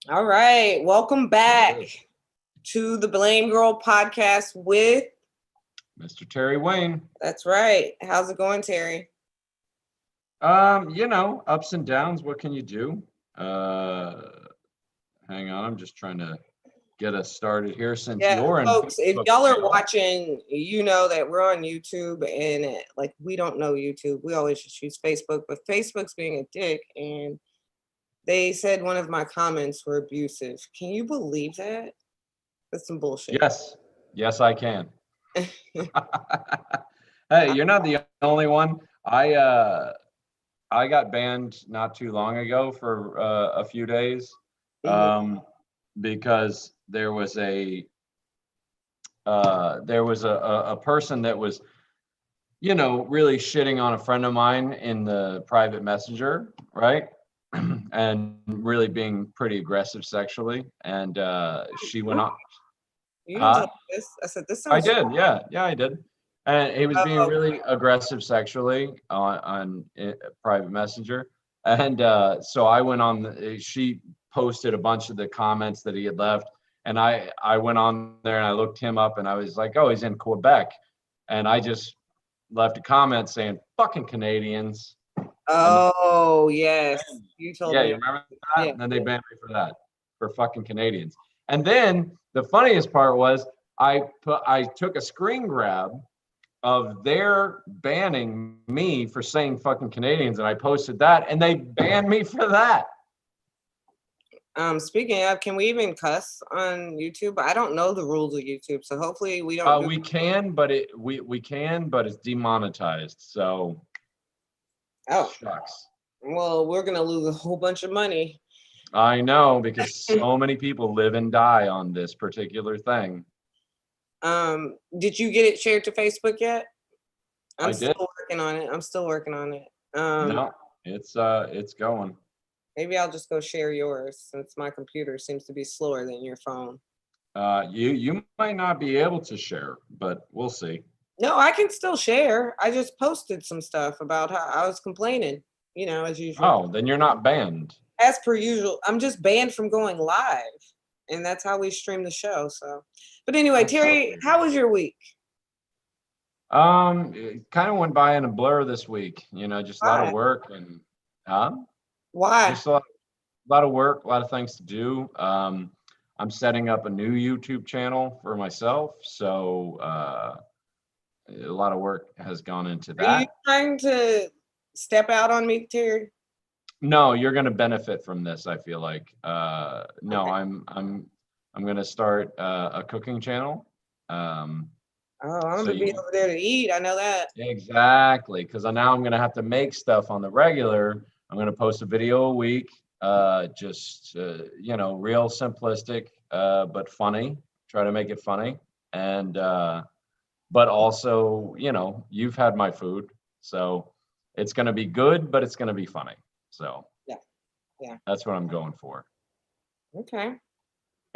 All right. Welcome back to the Blame Girl podcast with Mr. Terry Wayne. That's right. How's it going, Terry? Ups and downs. What can you do? Hang on, I'm just trying to get us started here since Yeah, you're in folks, if Facebook y'all are jail. watching, you know that we're on YouTube and we don't know YouTube. We always just use Facebook, but Facebook's being a dick and they said one of my comments were abusive. Can you believe that? That's some bullshit. Yes, I can. Hey, you're not the only one. I got banned not too long ago for a few days because there was a person that was really shitting on a friend of mine in the private messenger, right? And really being pretty aggressive sexually. And she went on. You didn't tell me this. I said this I sounds. did, yeah, I did. And he was being really aggressive sexually on private messenger. And so I went on. She posted a bunch of the comments that he had left, and I went on there and I looked him up, and I was like, oh, he's in Quebec, and I just left a comment saying "fucking Canadians." Oh yes, you told me. You remember that? Yeah. And then they banned me for that, for fucking Canadians. And then the funniest part was I took a screen grab of their banning me for saying fucking Canadians, and I posted that, and they banned me for that. Speaking of, can we even cuss on YouTube? I don't know the rules of YouTube, so hopefully we don't. We can, but we can, but it's demonetized. So, shucks. Well, we're gonna lose a whole bunch of money. I know, because so many people live and die on this particular thing. Did you get it shared to Facebook yet? I did. Working on it. I'm still working on it. No, it's going. Maybe I'll just go share yours since my computer seems to be slower than your phone. You might not be able to share, but we'll see. No, I can still share. I just posted some stuff about how I was complaining, as usual. Oh, then you're not banned. As per usual. I'm just banned from going live. And that's how we stream the show. So, but anyway, Terry, how was your week? It kind of went by in a blur this week. Just a lot of work and Why? Just a lot of work, a lot of things to do. I'm setting up a new YouTube channel for myself, so a lot of work has gone into that. Are you trying to step out on me, Terry? No, you're going to benefit from this. I feel like no, okay. I'm going to start a cooking channel. I'm going to be over there to eat. I know that. Exactly, because now I'm going to have to make stuff on the regular. I'm going to post a video a week, just real simplistic, but funny. Try to make it funny, and but also, you've had my food, so it's going to be good, but it's going to be funny. So yeah, that's what I'm going for. Okay.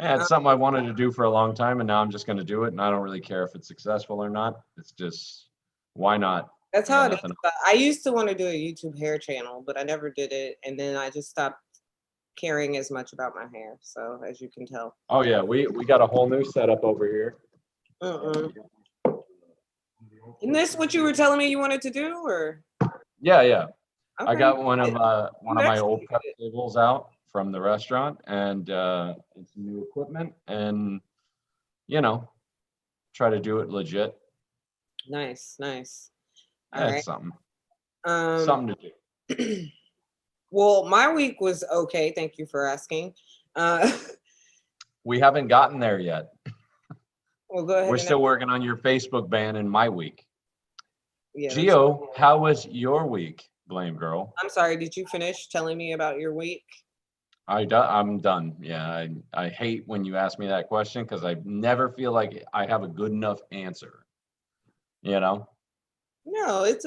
Yeah, it's something I wanted to do for a long time, and now I'm just going to do it, and I don't really care if it's successful or not. It's just, why not? That's how it is. I used to want to do a YouTube hair channel, but I never did it, and then I just stopped caring as much about my hair. So, as you can tell. Oh yeah, we got a whole new setup over here. Isn't this what you were telling me you wanted to do, or? Yeah. Okay. I got one of my old cut tables out from the restaurant, and some new equipment, and try to do it legit. Nice. All right. Something to do. Well, my week was okay. Thank you for asking. We haven't gotten there yet. Well, go ahead. We're still working on your Facebook ban in my week. Yeah, Gio, how was your week, Blame Girl? I'm sorry. Did you finish telling me about your week? I'm done. Yeah, I hate when you ask me that question because I never feel like I have a good enough answer. No,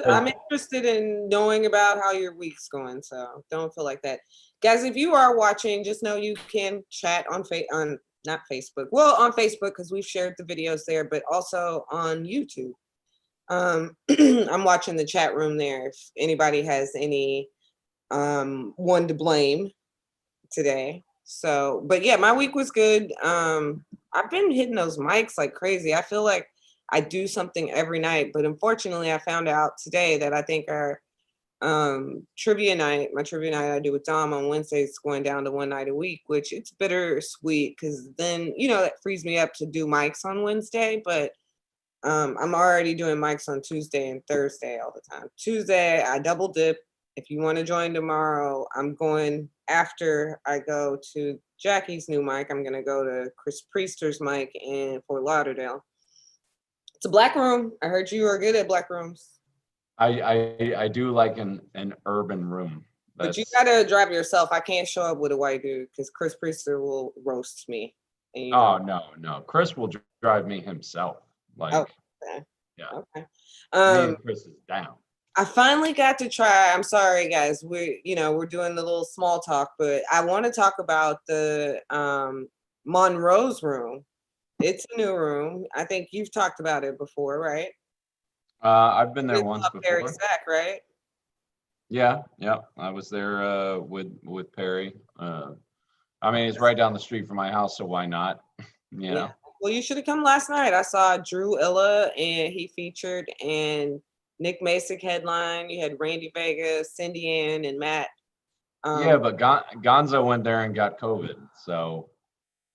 I'm interested in knowing about how your week's going, so don't feel like that. Guys, if you are watching, just know you can chat on not Facebook. Well, on Facebook because we've shared the videos there, but also on YouTube. I'm watching the chat room there. If anybody has any one to blame, today. So, but yeah, my week was good. I've been hitting those mics like crazy. I feel like I do something every night, but unfortunately, I found out today that I think our trivia night, my trivia night I do with Dom on Wednesdays, is going down to one night a week, which it's bittersweet because then that frees me up to do mics on Wednesday, but I'm already doing mics on Tuesday and Thursday all the time. Tuesday, I double dip. If you want to join tomorrow, I'm going after I go to Jackie's new mic. I'm going to go to Chris Priester's mic in Fort Lauderdale. It's a black room. I heard you are good at black rooms. I do like an urban room. But you gotta drive yourself. I can't show up with a white dude because Chris Priester will roast me. And, Oh no. Chris will drive me himself. Like, okay. Yeah. Okay. Me and Chris is down. I finally got to try. I'm sorry, guys. We're doing the little small talk, but I want to talk about the Monroe's room. It's a new room. I think you've talked about it before, right? I've been there once before. Perry Sack, right? Yeah. I was there with Perry. I mean, it's right down the street from my house, so why not? You know. Well, you should have come last night. I saw Drew Illa and he featured, and Nick Masick headline. You had Randy Vega, Cindy Ann, and Matt. Yeah, but Gonzo went there and got COVID. So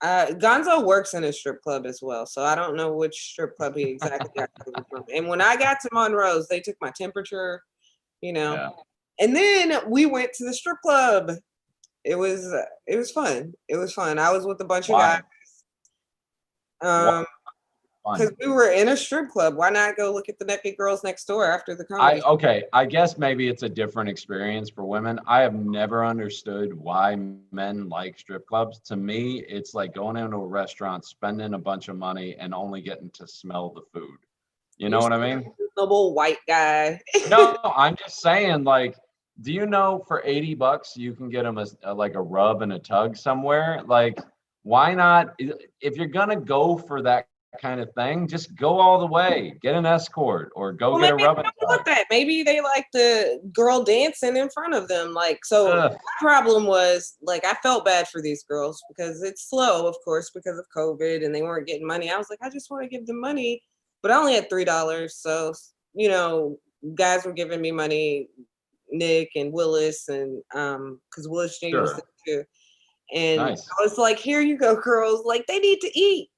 Gonzo works in a strip club as well, so I don't know which strip club he exactly got COVID from. And when I got to Monroe's, they took my temperature, Yeah. and then we went to the strip club. It was fun. It was fun. I was with a bunch of guys. Because we were in a strip club. Why not go look at the naked girls next door after the comedy? I guess maybe it's a different experience for women. I have never understood why men like strip clubs. To me, it's like going into a restaurant, spending a bunch of money, and only getting to smell the food. You know what I mean? Reasonable white guy. No, I'm just saying, like, do you know for $80 you can get them like a rub and a tug somewhere? Like, why not? If you're gonna go for that kind of thing, just go all the way. Get an escort or go get a rub and tug. That. Maybe they like the girl dancing in front of them. Like, so my problem was, like, I felt bad for these girls because it's slow, of course, because of COVID and they weren't getting money. I was like, I just want to give them money, but I only had $3. So, guys were giving me money, Nick and Willis, and because Willis Jr. was there too. And nice. I was like, here you go, girls. Like, they need to eat.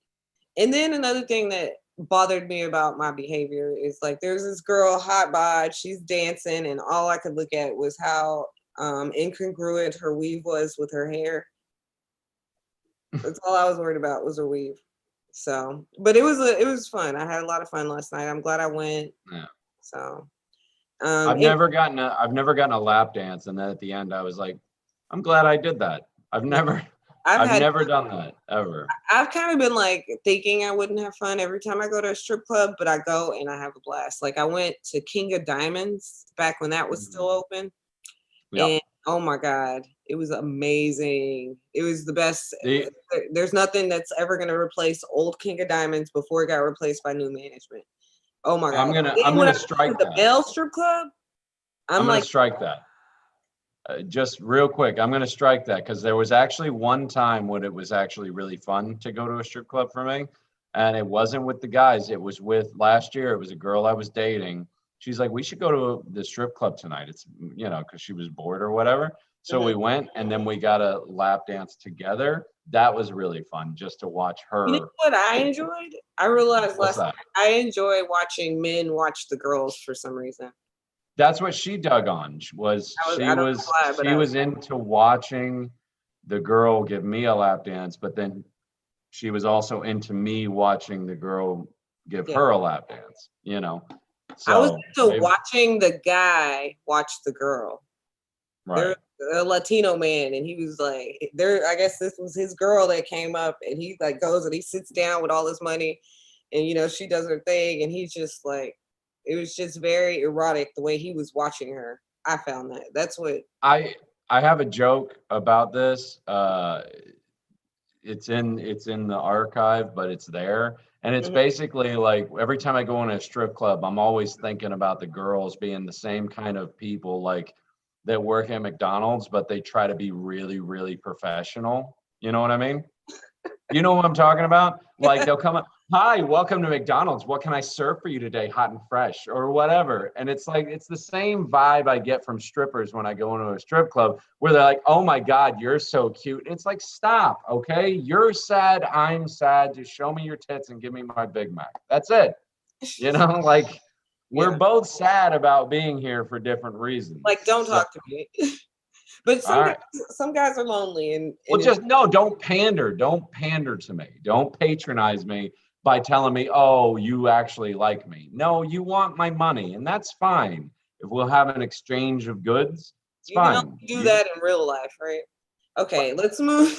And then another thing that bothered me about my behavior is, like, there's this girl, hot bod, she's dancing, and all I could look at was how incongruent her weave was with her hair. That's all I was worried about was her weave. So, but it was fun. I had a lot of fun last night. I'm glad I went. Yeah. So, I've never gotten a lap dance, and then at the end I was like, I'm glad I did that. I've never done that ever. I've kind of been like thinking I wouldn't have fun every time I go to a strip club, but I go and I have a blast. Like, I went to King of Diamonds back when that was still open. Yep. And oh my God, it was amazing. It was the best. There's nothing that's ever going to replace old King of Diamonds before it got replaced by new management. Oh my God. I'm gonna strike that. The Bell Strip Club. I'm gonna strike that. Just real quick, I'm going to strike that because there was actually one time when it was actually really fun to go to a strip club for me. And it wasn't with the guys. It was with last year. It was a girl I was dating. She's like, we should go to the strip club tonight. It's, because she was bored or whatever. So we went, and then we got a lap dance together. That was really fun just to watch her. You know what I enjoyed? I realized last night I enjoy watching men watch the girls for some reason. That's what she dug on. She was into watching the girl give me a lap dance, but then she was also into me watching the girl give her a lap dance, So I was into watching the guy watch the girl. Right. There's a Latino man, and he was like, I guess this was his girl that came up, and he like goes and he sits down with all his money, and she does her thing, and he's just like, it was just very erotic the way he was watching her. I found that. That's what I have a joke about this. It's in the archive, but it's there. And it's basically like every time I go in a strip club, I'm always thinking about the girls being the same kind of people. Like, that work at McDonald's, but they try to be really, really professional. You know what I mean? You know what I'm talking about? Like they'll come up, hi, welcome to McDonald's. What can I serve for you today? Hot and fresh or whatever. And it's like, it's the same vibe I get from strippers when I go into a strip club where they're like, oh my God, you're so cute. It's like, stop, okay? You're sad, I'm sad. Just show me your tits and give me my Big Mac. That's it. You know, like we're Yeah. both sad about being here for different reasons. Like, don't So, talk to me. But all right. some guys are lonely and Well, just no, don't pander. Don't pander to me. Don't patronize me by telling me, oh, you actually like me. No, you want my money, and that's fine. If we'll have an exchange of goods, it's you can fine. only do that in real life, right? Okay, let's move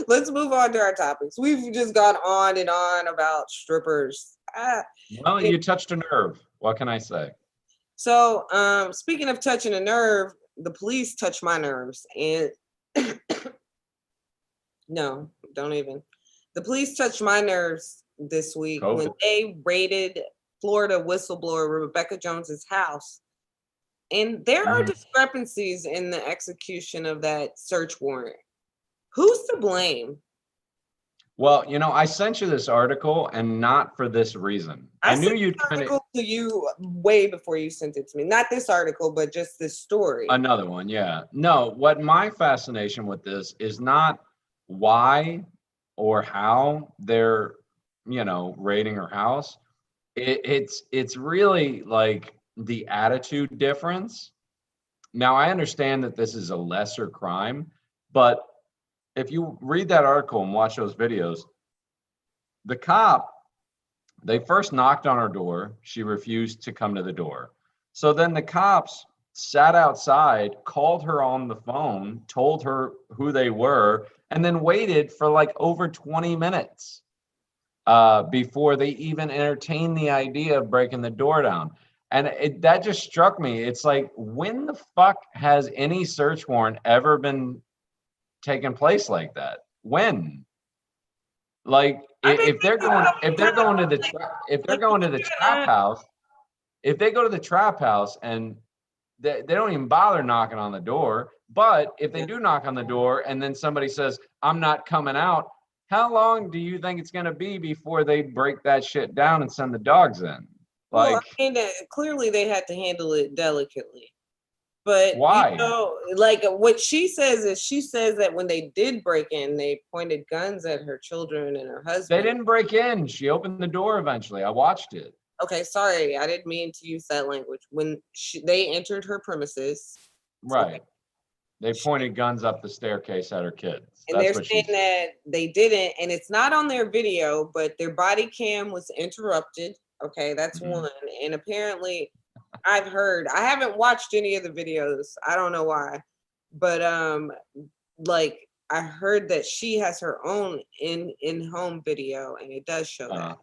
let's move on to our topics. We've just gone on and on about strippers. Well, you touched a nerve. What can I say? So speaking of touching a nerve, the police touch my nerves. And no, don't even. The police touched my nerves this week when they raided Florida whistleblower Rebecca Jones's house. And there are discrepancies in the execution of that search warrant. Who's to blame? Well, you know, I sent you this article, and not for this reason. I knew you'd kind of to you way before you sent it to me. Not this article, but just this story. Another one, yeah. No, what my fascination with this is not why or how they're, you know, raiding her house. It's really like the attitude difference. Now, I understand that this is a lesser crime, but if you read that article and watch those videos, the cop, they first knocked on her door. She refused to come to the door. So then the cops sat outside, called her on the phone, told her who they were, and then waited for like over 20 minutes before they even entertained the idea of breaking the door down. And that just struck me. It's like, when the fuck has any search warrant ever been taking place like that? When? Like, if they're going to the trap house, if they go to the trap house and they don't even bother knocking on the door, but if they do knock on the door and then somebody says, I'm not coming out, how long do you think it's going to be before they break that shit down and send the dogs in? Like, well, I mean, clearly they had to handle it delicately. But why? You know, like what she says is, she says that when they did break in, they pointed guns at her children and her husband. They didn't break in. She opened the door eventually. I watched it. Okay, sorry, I didn't mean to use that language. When they entered her premises, right? Okay. They pointed guns up the staircase at her kids. And they're saying that they didn't, and it's not on their video, but their body cam was interrupted. Okay, that's one. And apparently, I've heard, I haven't watched any of the videos. I don't know why, but like I heard that she has her own in-home video, and it does show that.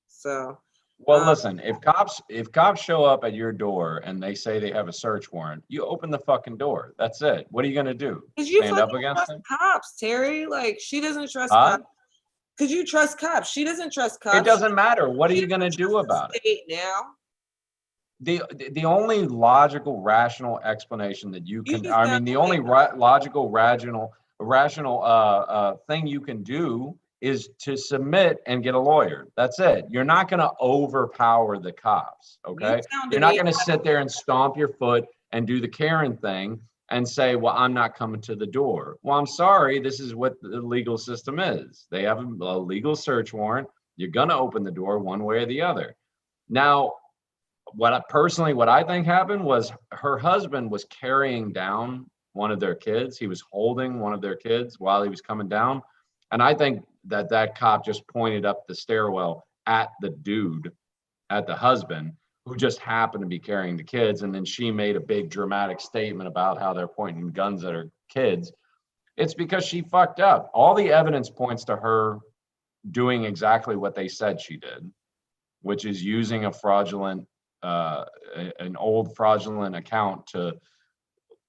So. Well, listen, if cops show up at your door and they say they have a search warrant, you open the fucking door. That's it. What are you gonna do? Stand up against them? Cops, Terry. Like, she doesn't trust cops. Because you trust cops. She doesn't trust cops. It doesn't matter. What are you gonna do about it? Now. The only logical, rational explanation that you can, I mean, the only logical, rational thing you can do is to submit and get a lawyer. That's it. You're not going to overpower the cops, okay? You're not going to sit there and stomp your foot and do the Karen thing and say, well, I'm not coming to the door. Well, I'm sorry, this is what the legal system is. They have a legal search warrant. You're going to open the door one way or the other. Now, what I think happened was her husband was carrying down one of their kids. He was holding one of their kids while he was coming down. And I think that cop just pointed up the stairwell at the dude, at the husband, who just happened to be carrying the kids. And then she made a big dramatic statement about how they're pointing guns at her kids. It's because she fucked up. All the evidence points to her doing exactly what they said she did, which is using a fraudulent, an old fraudulent account to,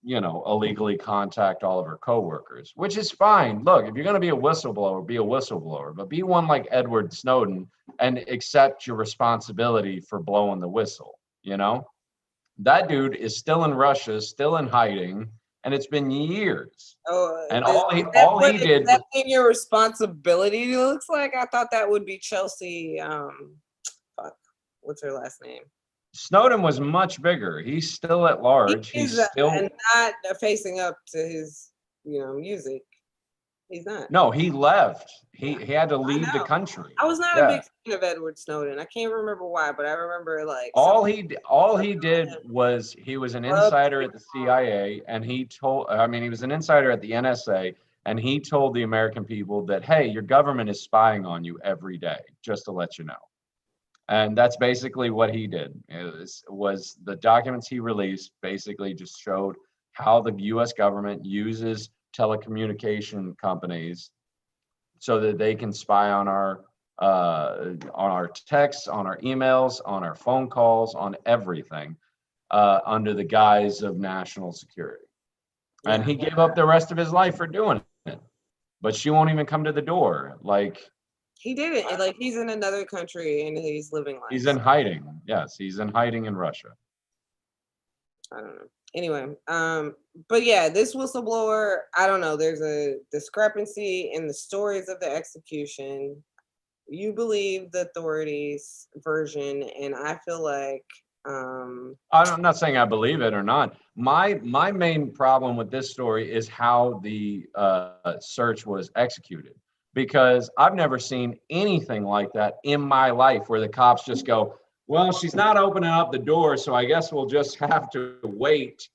you know, illegally contact all of her coworkers, which is fine. Look, if you're going to be a whistleblower, be a whistleblower, but be one like Edward Snowden and accept your responsibility for blowing the whistle, you know? That dude is still in Russia, still in hiding, and it's been years. Oh, And is all he did was that in your responsibility? It looks like I thought that would be Chelsea. Fuck, what's her last name? Snowden was much bigger. He's still at large. He's He's still not facing up to his, music. He's not. no. He left. He had to leave the know. country. I was not a Yeah. big fan of Edward Snowden. I can't remember why, but I remember like All he did was he was an insider at the CIA, and he told. I mean, he was an insider at the NSA, and he told the American people that, hey, your government is spying on you every day, just to let you know. And that's basically what he did. Was the documents he released basically just showed how the U.S. government uses telecommunication companies so that they can spy on our texts, on our emails, on our phone calls, on everything, under the guise of national security. And he gave up the rest of his life for doing it. But she won't even come to the door. Like, he did it. Like, he's in another country and he's living life. he's in hiding. Yes, he's in hiding in Russia. I don't know. Anyway, but yeah, this whistleblower, I don't know. There's a discrepancy in the stories of the execution. You believe the authorities' version, and I feel like I'm not saying I believe it or not. My main problem with this story is how the search was executed, because I've never seen anything like that in my life, where the cops just go, well, she's not opening up the door, so I guess we'll just have to wait.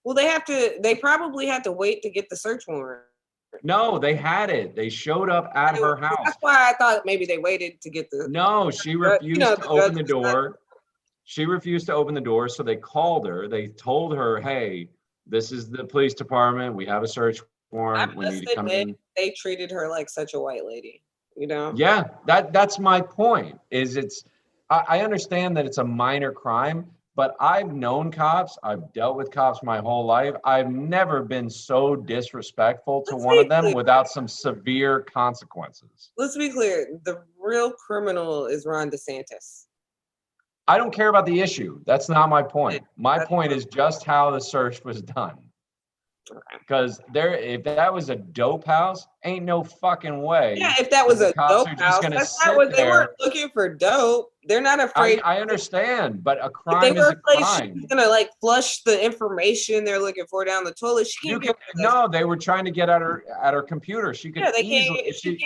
well, they probably had to wait to get the search warrant. No, they had it. They showed up at her house. That's why I thought maybe they waited to get the. No, she refused to open the door. She refused to open the door, so they called her. They told her, hey, this is the police department. We have a search warrant. We need to come in. They treated her like such a white lady, Yeah, that's my point. I understand that it's a minor crime, but I've known cops. I've dealt with cops my whole life. I've never been so disrespectful to one of them without some severe consequences. Let's be clear. The real criminal is Ron DeSantis. I don't care about the issue. That's not my point. My point is just how the search was done. Because if that was a dope house, ain't no fucking way. Yeah, if that was a dope house, that's not what they weren't looking for. Dope. They're not afraid. I understand, but a crime is a crime. She's gonna like flush the information they're looking for down the toilet. She can't. No, they were trying to get at her computer. She could easily. If she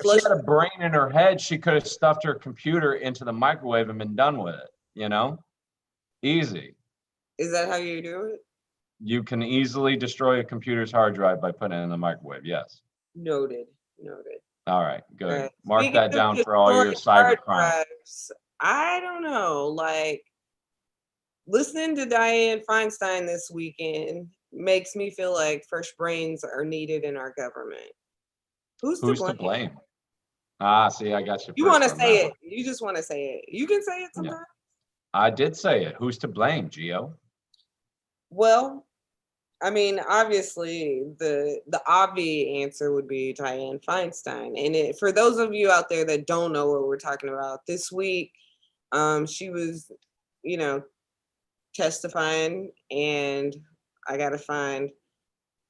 had a brain in her head, she could have stuffed her computer into the microwave and been done with it. Easy. Is that how you do it? You can easily destroy a computer's hard drive by putting it in the microwave. Yes. Noted. All right, good. Right. Mark that down for all your cyber crimes. I don't know. Like, listening to Dianne Feinstein this weekend makes me feel like fresh brains are needed in our government. Who's to blame? See, I got you. You want to say it. You just want to say it. You can say it sometimes. Yeah. I did say it. Who's to blame, Gio? Well, I mean, obviously, the obvious answer would be Dianne Feinstein. And for those of you out there that don't know what we're talking about, this week, she was, testifying, and I gotta find.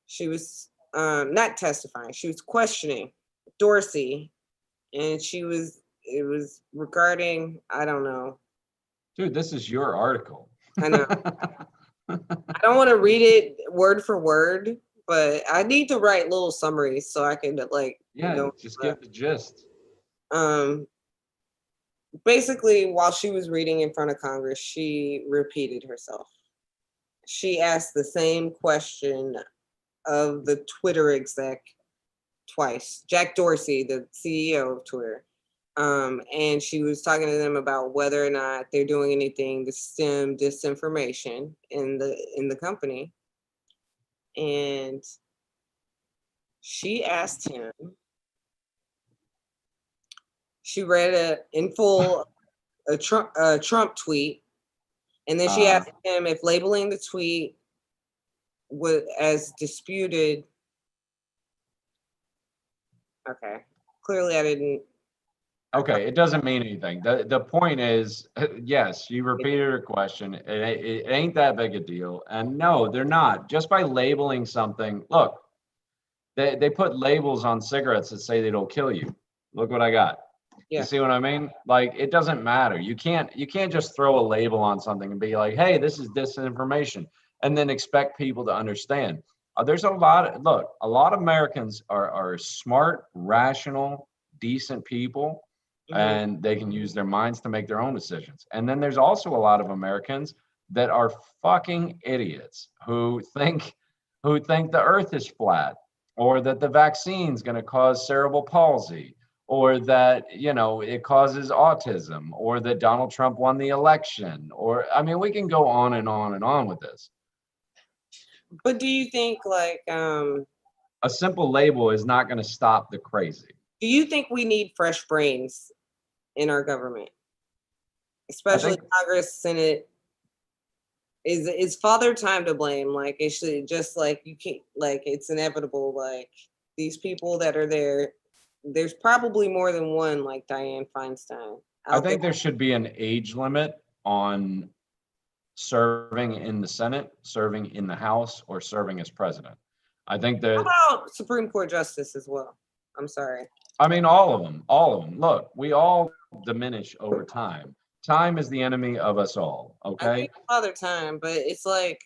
She was not testifying. She was questioning Dorsey, and it was regarding, I don't know. Dude, this is your article. I know. I don't want to read it word for word, but I need to write little summaries so I can just give the gist. Basically, while she was reading in front of Congress, she repeated herself. She asked the same question of the Twitter exec twice, Jack Dorsey, the CEO of Twitter. And she was talking to them about whether or not they're doing anything to stem disinformation in the company. And she asked him, she read in full a Trump tweet, and then she asked him if labeling the tweet as disputed. Okay, clearly I didn't Okay, it doesn't mean anything. The point is, yes, you repeated your question. It ain't that big a deal. And no, they're not. Just by labeling something, look, they put labels on cigarettes that say they don't kill you. Look what I got. You Yeah. see what I mean? Like it doesn't matter. You can't just throw a label on something and be like, hey, this is disinformation, and then expect people to understand. There's a lot of look, a lot of Americans are smart, rational, decent people, Mhm. and they can use their minds to make their own decisions. And then there's also a lot of Americans that are fucking idiots who think the earth is flat, or that the vaccine's going to cause cerebral palsy, or that it causes autism, or that Donald Trump won the election, or I mean we can go on and on and on with this. But do you think like A simple label is not going to stop the crazy. do you think we need fresh brains in our government? I Especially think Congress, Senate. Is Father Time to blame? Like it should just like you can't like it's inevitable. Like these people that are there, there's probably more than one like Dianne Feinstein I out there. think there should be an age limit on serving in the Senate, serving in the House, or serving as president. I think How that about Supreme Court justice as well? I'm sorry. I mean, all of them, all of them. Look, we all diminish over time. Time is the enemy of us all. I agree Okay. with Father Time, but it's like,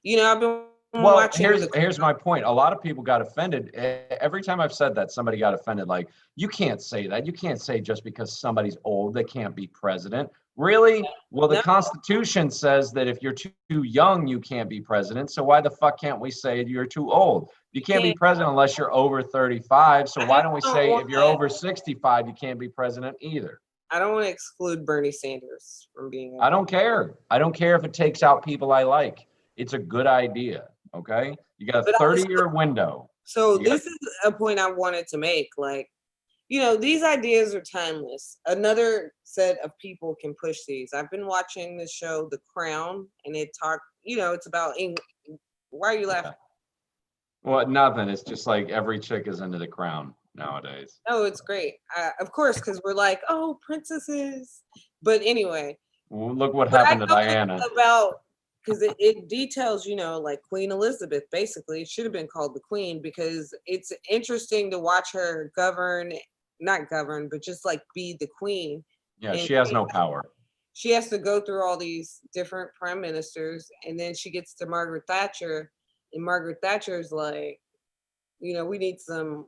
I've been Well, watching here's my point. A lot of people got offended. Every time I've said that, somebody got offended. Like, you can't say that. You can't say just because somebody's old, they can't be president. Really? Well, the no, Constitution says that if you're too young, you can't be president. So why the fuck can't we say you're too old? You can't be can't. president unless you're over 35. So I why just don't we don't say want if you're to. over 65, you can't be president either? I don't want to exclude Bernie Sanders from being I a. don't care. I don't care if it takes out people I like. It's a good idea. Okay. You got a But I was 30-year window. so You got this is a point I wanted to make. Like, these ideas are timeless. Another set of people can push these. I've been watching this show, The Crown, and it's about why are you laughing? well, nothing. It's just like every chick is into the crown nowadays. Oh, it's great. Of course, because we're like, oh, princesses. But anyway, Well, look what but I happened to Diana. know about because it details, like Queen Elizabeth. Basically, it should have been called the Queen because it's interesting to watch her not govern, but just like be the Queen. Yeah, And she has no power. she has to go through all these different prime ministers, and then she gets to Margaret Thatcher, and Margaret Thatcher's like, we need some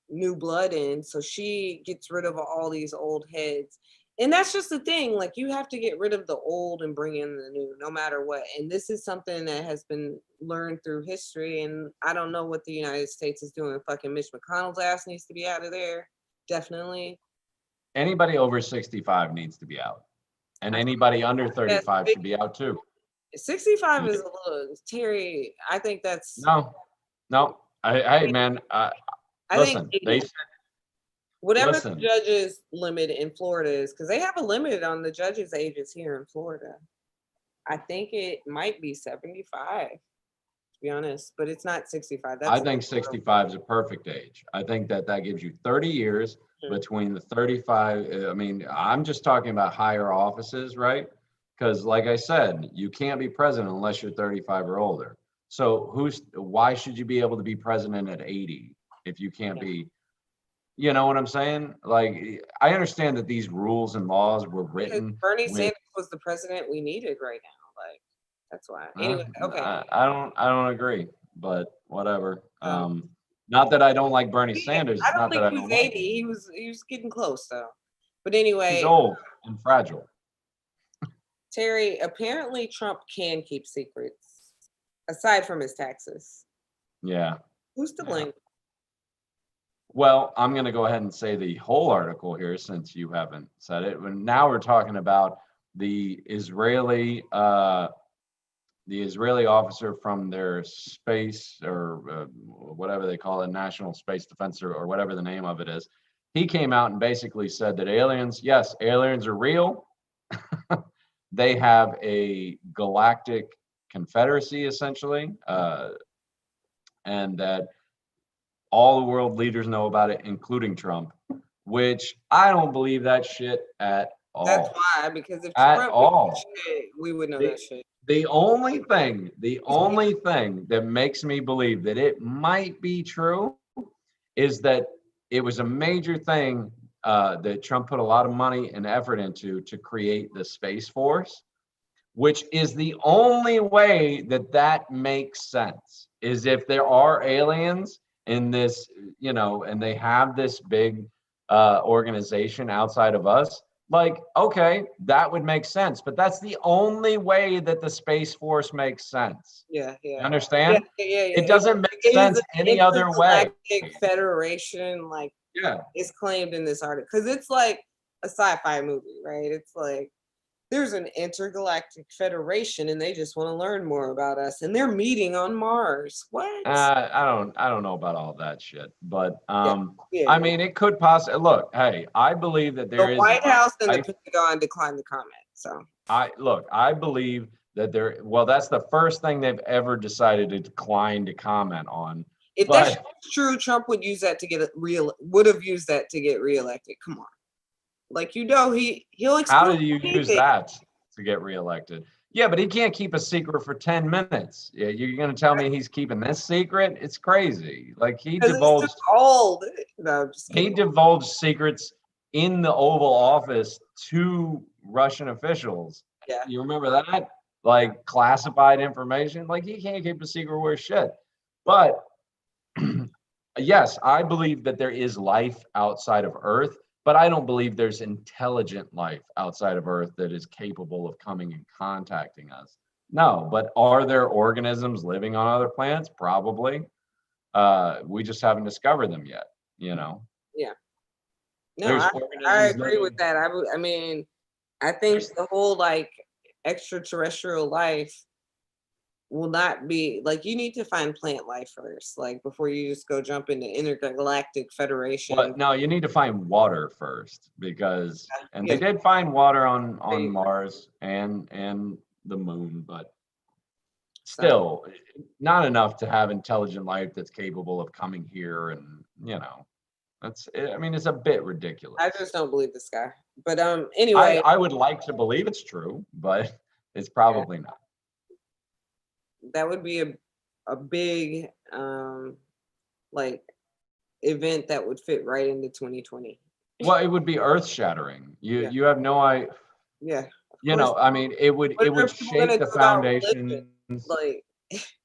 new blood in. So she gets rid of all these old heads. And that's just the thing. Like you have to get rid of the old and bring in the new, no matter what. And this is something that has been learned through history. And I don't know what the United States is doing. Fucking Mitch McConnell's ass needs to be out of there. Definitely. Anybody over 65 needs to be out. And anybody under 35 should be out too. 65 is a little Terry. I think that's No, no. Hey, man, I listen, think they 80. Whatever the listen. judges limit in Florida is, because they have a limit on the judges' ages here in Florida. I think it might be 75, to be honest, but it's not 65. I think 65 is a perfect age. I think that gives you 30 years between the 35. I mean, I'm just talking about higher offices, right? Because like I said, you can't be president unless you're 35 or older. So why should you be able to be president at 80 if you can't be, you know what I'm saying? Like, I understand that these rules and laws were because written Bernie with, Sanders was the president we needed right now. Like that's why. Anyway, okay. I don't agree, but whatever. Um, Not that I don't like Bernie Sanders. I It's don't not that think I he was don't like 80. him. He was getting close though. But He's anyway, old and fragile. Terry, apparently Trump can keep secrets aside from his taxes. Yeah. Who's to Yeah. blame? Well, I'm going to go ahead and say the whole article here since you haven't said it. Now we're talking about the Israeli officer from their space or whatever they call it, National Space Defense or whatever the name of it is. He came out and basically said that yes, aliens are real. They have a galactic confederacy essentially, and that all the world leaders know about it, including Trump. which I don't believe that shit at That's all. why, because if At Trump knew that all. shit, we would know The, that shit. the only thing that makes me believe that it might be true is that it was a major thing that Trump put a lot of money and effort into to create the Space Force, which is the only way that that makes sense, is if there are aliens in this, you know, and they have this big organization outside of us. Like, okay, that would make sense, but that's the only way that the Space Force makes sense. Yeah, You yeah. Yeah, understand? yeah, yeah. It doesn't make It is sense an any other way. intergalactic federation, like Yeah. is claimed in this article. Because it's like a sci-fi movie, right? It's like there's an intergalactic federation and they just want to learn more about us. And they're meeting on Mars. What? I don't know about all that shit, but Yeah, yeah, I yeah. mean, it could possibly look. Hey, I believe that The there is White House and the life. Pentagon declined the comment. So I believe that there. Well, that's the first thing they've ever decided to decline to comment on. if that's But true, Trump would use that to get would have used that to get reelected. Come on. Like he'll how explode do you use anything. that to get reelected? Yeah, but he can't keep a secret for 10 minutes. Yeah, you're going to tell me he's keeping this secret? It's crazy. Like Because he's too old. No, I'm just he kidding. divulged secrets in the Oval Office to Russian officials. Yeah. You remember that? Like classified information. Like he can't keep a secret worth shit. But yes, I believe that there is life outside of Earth, but I don't believe there's intelligent life outside of Earth that is capable of coming and contacting us. No, but are there organisms living on other planets? Probably. We just haven't discovered them yet, you know. Yeah. No, There's I organisms agree with living. that. I mean, I think the whole like extraterrestrial life will not be like you need to find plant life first, like before you just go jump into intergalactic federation. But no, you need to find water first because, and they Yeah. did find water on They- Mars and the moon, but So still not enough to have intelligent life that's capable of coming here and you know that's I mean it's a bit ridiculous. I just don't believe this guy. But anyway, I would like to believe it's true, but it's probably not. that would be a big like event that would fit right into 2020. Well, it would be earth shattering. Yeah. You have no idea. Yeah. You know, I mean, it would What are people shake gonna the do about religion? foundations. Like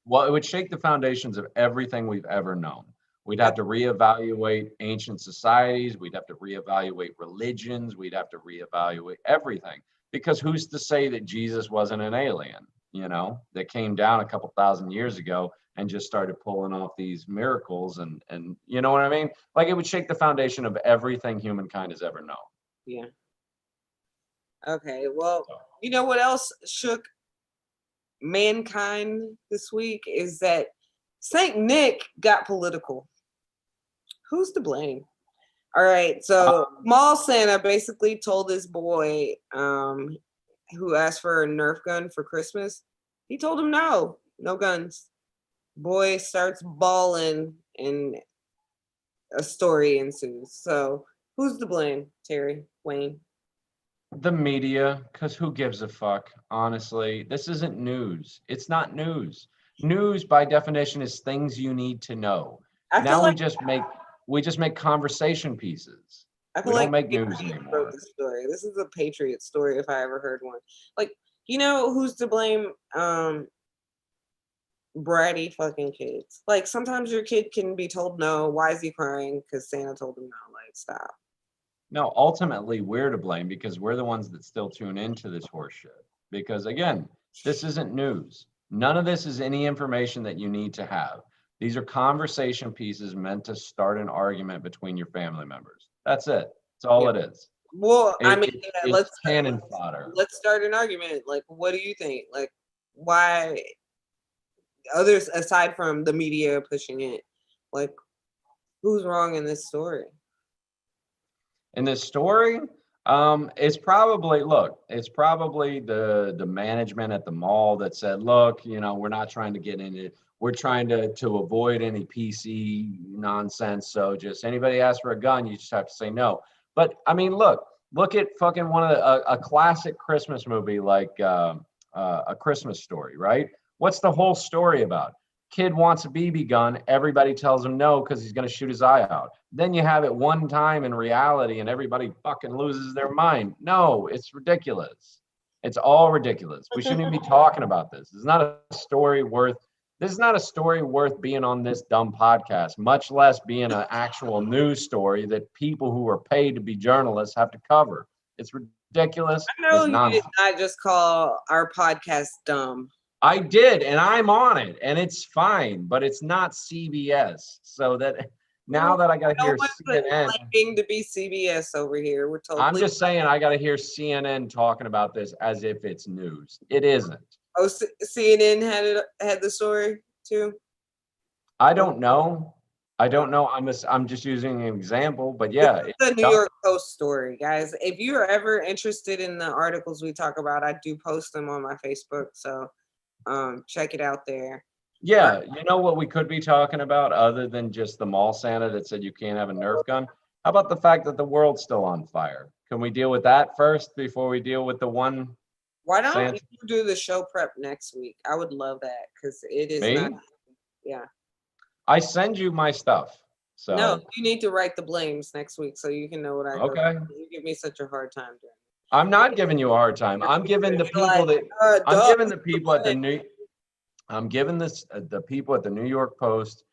Well, it would shake the foundations of everything we've ever known. We'd have to reevaluate ancient societies. We'd have to reevaluate religions. We'd have to reevaluate everything. Because who's to say that Jesus wasn't an alien, you know, that came down a couple thousand years ago and just started pulling off these miracles and you know what I mean? Like it would shake the foundation of everything humankind has ever known. yeah. Okay. Well, you know what else shook mankind this week is that Saint Nick got political. Who's to blame? All right, so Mall Santa basically told this boy who asked for a Nerf gun for Christmas, he told him no guns. Boy starts bawling and a story ensues. So who's to blame, Terry, Wayne? The media, because who gives a fuck? Honestly, this isn't news. It's not news. News, by definition, is things you need to know. Now we just make conversation pieces. We don't make news anymore. Wrote this story. This is a Patriot story if I ever heard one. Like, you know who's to blame? Bratty fucking kids. Like sometimes your kid can be told no. Why is he crying? Because Santa told him no. Like, stop. No, ultimately we're to blame because we're the ones that still tune into this horse shit. Because again, this isn't news. None of this is any information that you need to have. These are conversation pieces meant to start an argument between your family members. That's it. That's all it is. Well, I mean, it's cannon fodder. Let's start an argument. Like, what do you think? Like, why? Others aside from the media pushing it, like, who's wrong in this story? In this story, it's probably the management at the mall that said, look, you know, we're not trying to get into it. we're trying to avoid any PC nonsense. So just anybody asks for a gun, you just have to say no. But I mean, look at fucking one of a classic Christmas movie like A Christmas Story, right? What's the whole story about? Kid wants a BB gun. Everybody tells him no because he's going to shoot his eye out. Then you have it one time in reality and everybody fucking loses their mind. No, it's ridiculous. It's all ridiculous. We shouldn't even be talking about this. This is not a story worth being on this dumb podcast, much less being an actual news story that people who are paid to be journalists have to cover. It's ridiculous. I know It's you nonsense. did not just call our podcast dumb. I did, and I'm on it, and it's fine, but it's not CBS. So that now that I got to hear CNN, claiming to be CBS over here. We're totally. I'm just saying I got to hear CNN talking about this as if it's news. It isn't. Oh, CNN had the story too. I don't know. I'm just using an example, but yeah, It's the New York Post story, guys. If you're ever interested in the articles we talk about, I do post them on my Facebook. So check it out there. Yeah, you know what we could be talking about other than just the mall Santa that said you can't have a Nerf gun? How about the fact that the world's still on fire? Can we deal with that first before we deal with the one? Why don't Santa? you do the show prep next week? I would love that because it is Me? not. Yeah. I send you my stuff. So No, you need to write the blames next week so you can know what I go okay. through. You give me such a hard time doing. I'm not giving you a hard time. I'm giving the people that I'm giving the people at the people at the New York Post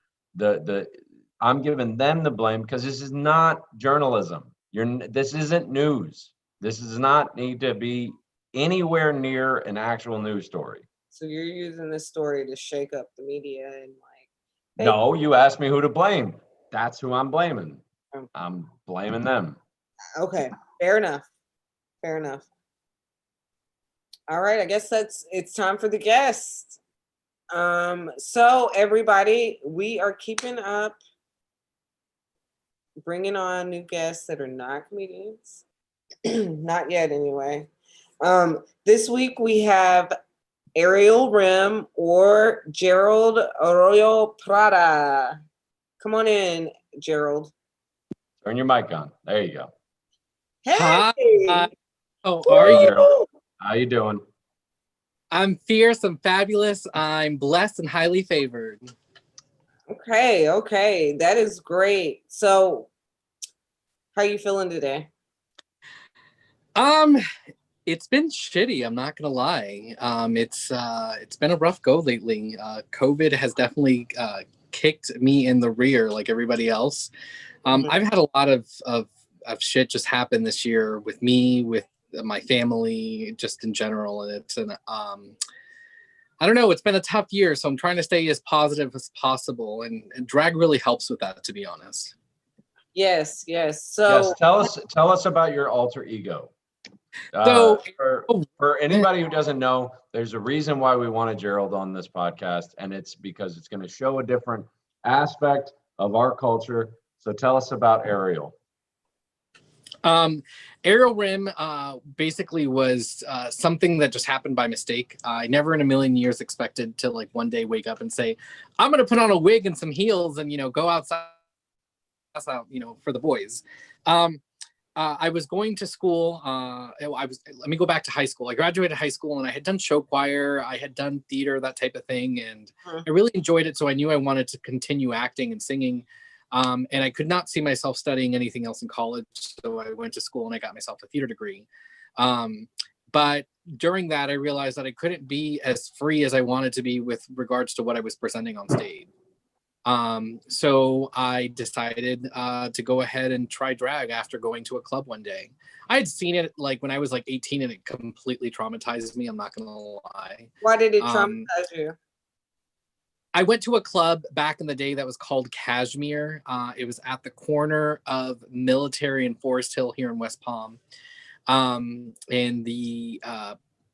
I'm giving them the blame because this is not journalism. This isn't news. This does not need to be anywhere near an actual news story. So you're using this story to shake up the media and like. No, you asked me who to blame. That's who I'm blaming. I'm blaming them. Okay, fair enough. Fair enough. All right, I guess it's time for the guest. So everybody, we are keeping up, bringing on new guests that are not comedians. Not yet, anyway. This week we have Ariel Rim or Gerald Arroyo Prada. Come on in, Gerald. Turn your mic on. There you go. Hey. Hi. How are you? Gerald. How you doing? I'm fierce, I'm fabulous, I'm blessed and highly favored. Okay. That is great. So how are you feeling today? It's been shitty, I'm not gonna lie. It's been a rough go lately. COVID has definitely kicked me in the rear like everybody else. I've had a lot of shit just happen this year with me, with my family, just in general, and it's I don't know, it's been a tough year, so I'm trying to stay as positive as possible, and drag really helps with that, to be honest. Yes. So Yes, tell us about your alter ego. For anybody who doesn't know, there's a reason why we wanted Gerald on this podcast, and it's because it's going to show a different aspect of our culture. So tell us about Ariel. Ariel Rim basically was something that just happened by mistake. I never in a million years expected to like one day wake up and say, I'm going to put on a wig and some heels and, go outside, for the boys. I was going to school. Let me go back to high school. I graduated high school and I had done show choir. I had done theater, that type of thing. And I really enjoyed it. So I knew I wanted to continue acting and singing. And I could not see myself studying anything else in college. So I went to school and I got myself a theater degree. But during that, I realized that I couldn't be as free as I wanted to be with regards to what I was presenting on stage. So I decided to go ahead and try drag after going to a club one day. I had seen it like when I was like 18 and it completely traumatized me. I'm not going to lie. Why did it traumatize you? I went to a club back in the day that was called Cashmere. It was at the corner of Military and Forest Hill here in West Palm, in the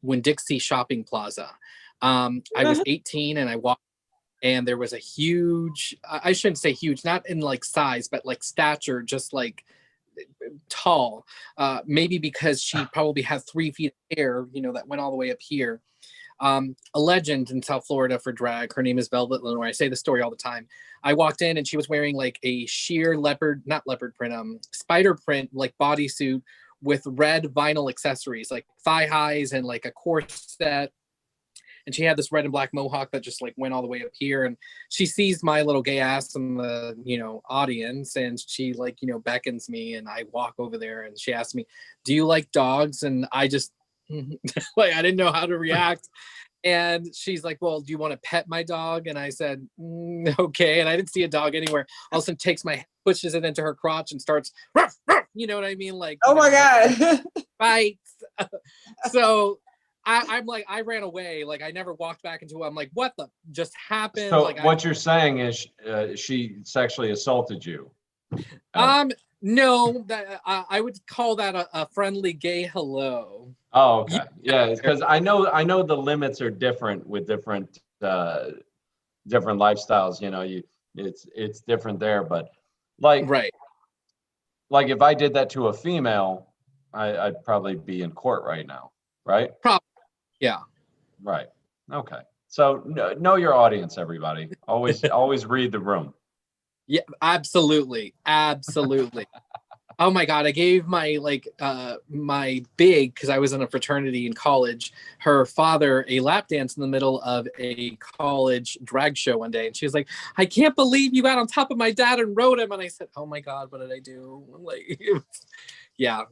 Winn-Dixie Shopping Plaza. I was 18 and I walked, and there was a huge, I shouldn't say huge, not in like size, but like stature, just like tall. Maybe because she probably had 3 feet of hair, that went all the way up here. a legend in South Florida for drag. Her name is Velvet Lenore. I say the story all the time. I walked in and she was wearing like a sheer not leopard print, spider print, like bodysuit with red vinyl accessories, like thigh highs and like a corset. And she had this red and black mohawk that just like went all the way up here. And she sees my little gay ass in the, audience, and she like, beckons me, and I walk over there and she asks me, "Do you like dogs?" And I just like, I didn't know how to react. And she's like, "Well, do you want to pet my dog?" And I said, "Okay." And I didn't see a dog anywhere. All of a sudden takes pushes it into her crotch and starts, ruff, ruff, you know what I mean? Like, oh my God. bites. So I'm like, I ran away. Like, I never walked back into it. I'm like, what the just happened? So like, what you're saying is she sexually assaulted you? No, that I would call that a friendly gay hello. Oh, okay. Yeah, because I know the limits are different with different lifestyles. It's different there, but like right. Like if I did that to a female, I'd probably be in court right now, right? Probably. Yeah. Right. Okay. So know your audience, everybody. Always read the room. Yeah, absolutely. Absolutely. Oh my God. I gave my my big, because I was in a fraternity in college, her father a lap dance in the middle of a college drag show one day. And she was like, "I can't believe you got on top of my dad and rode him." And I said, "Oh my God, what did I do?" Like, yeah.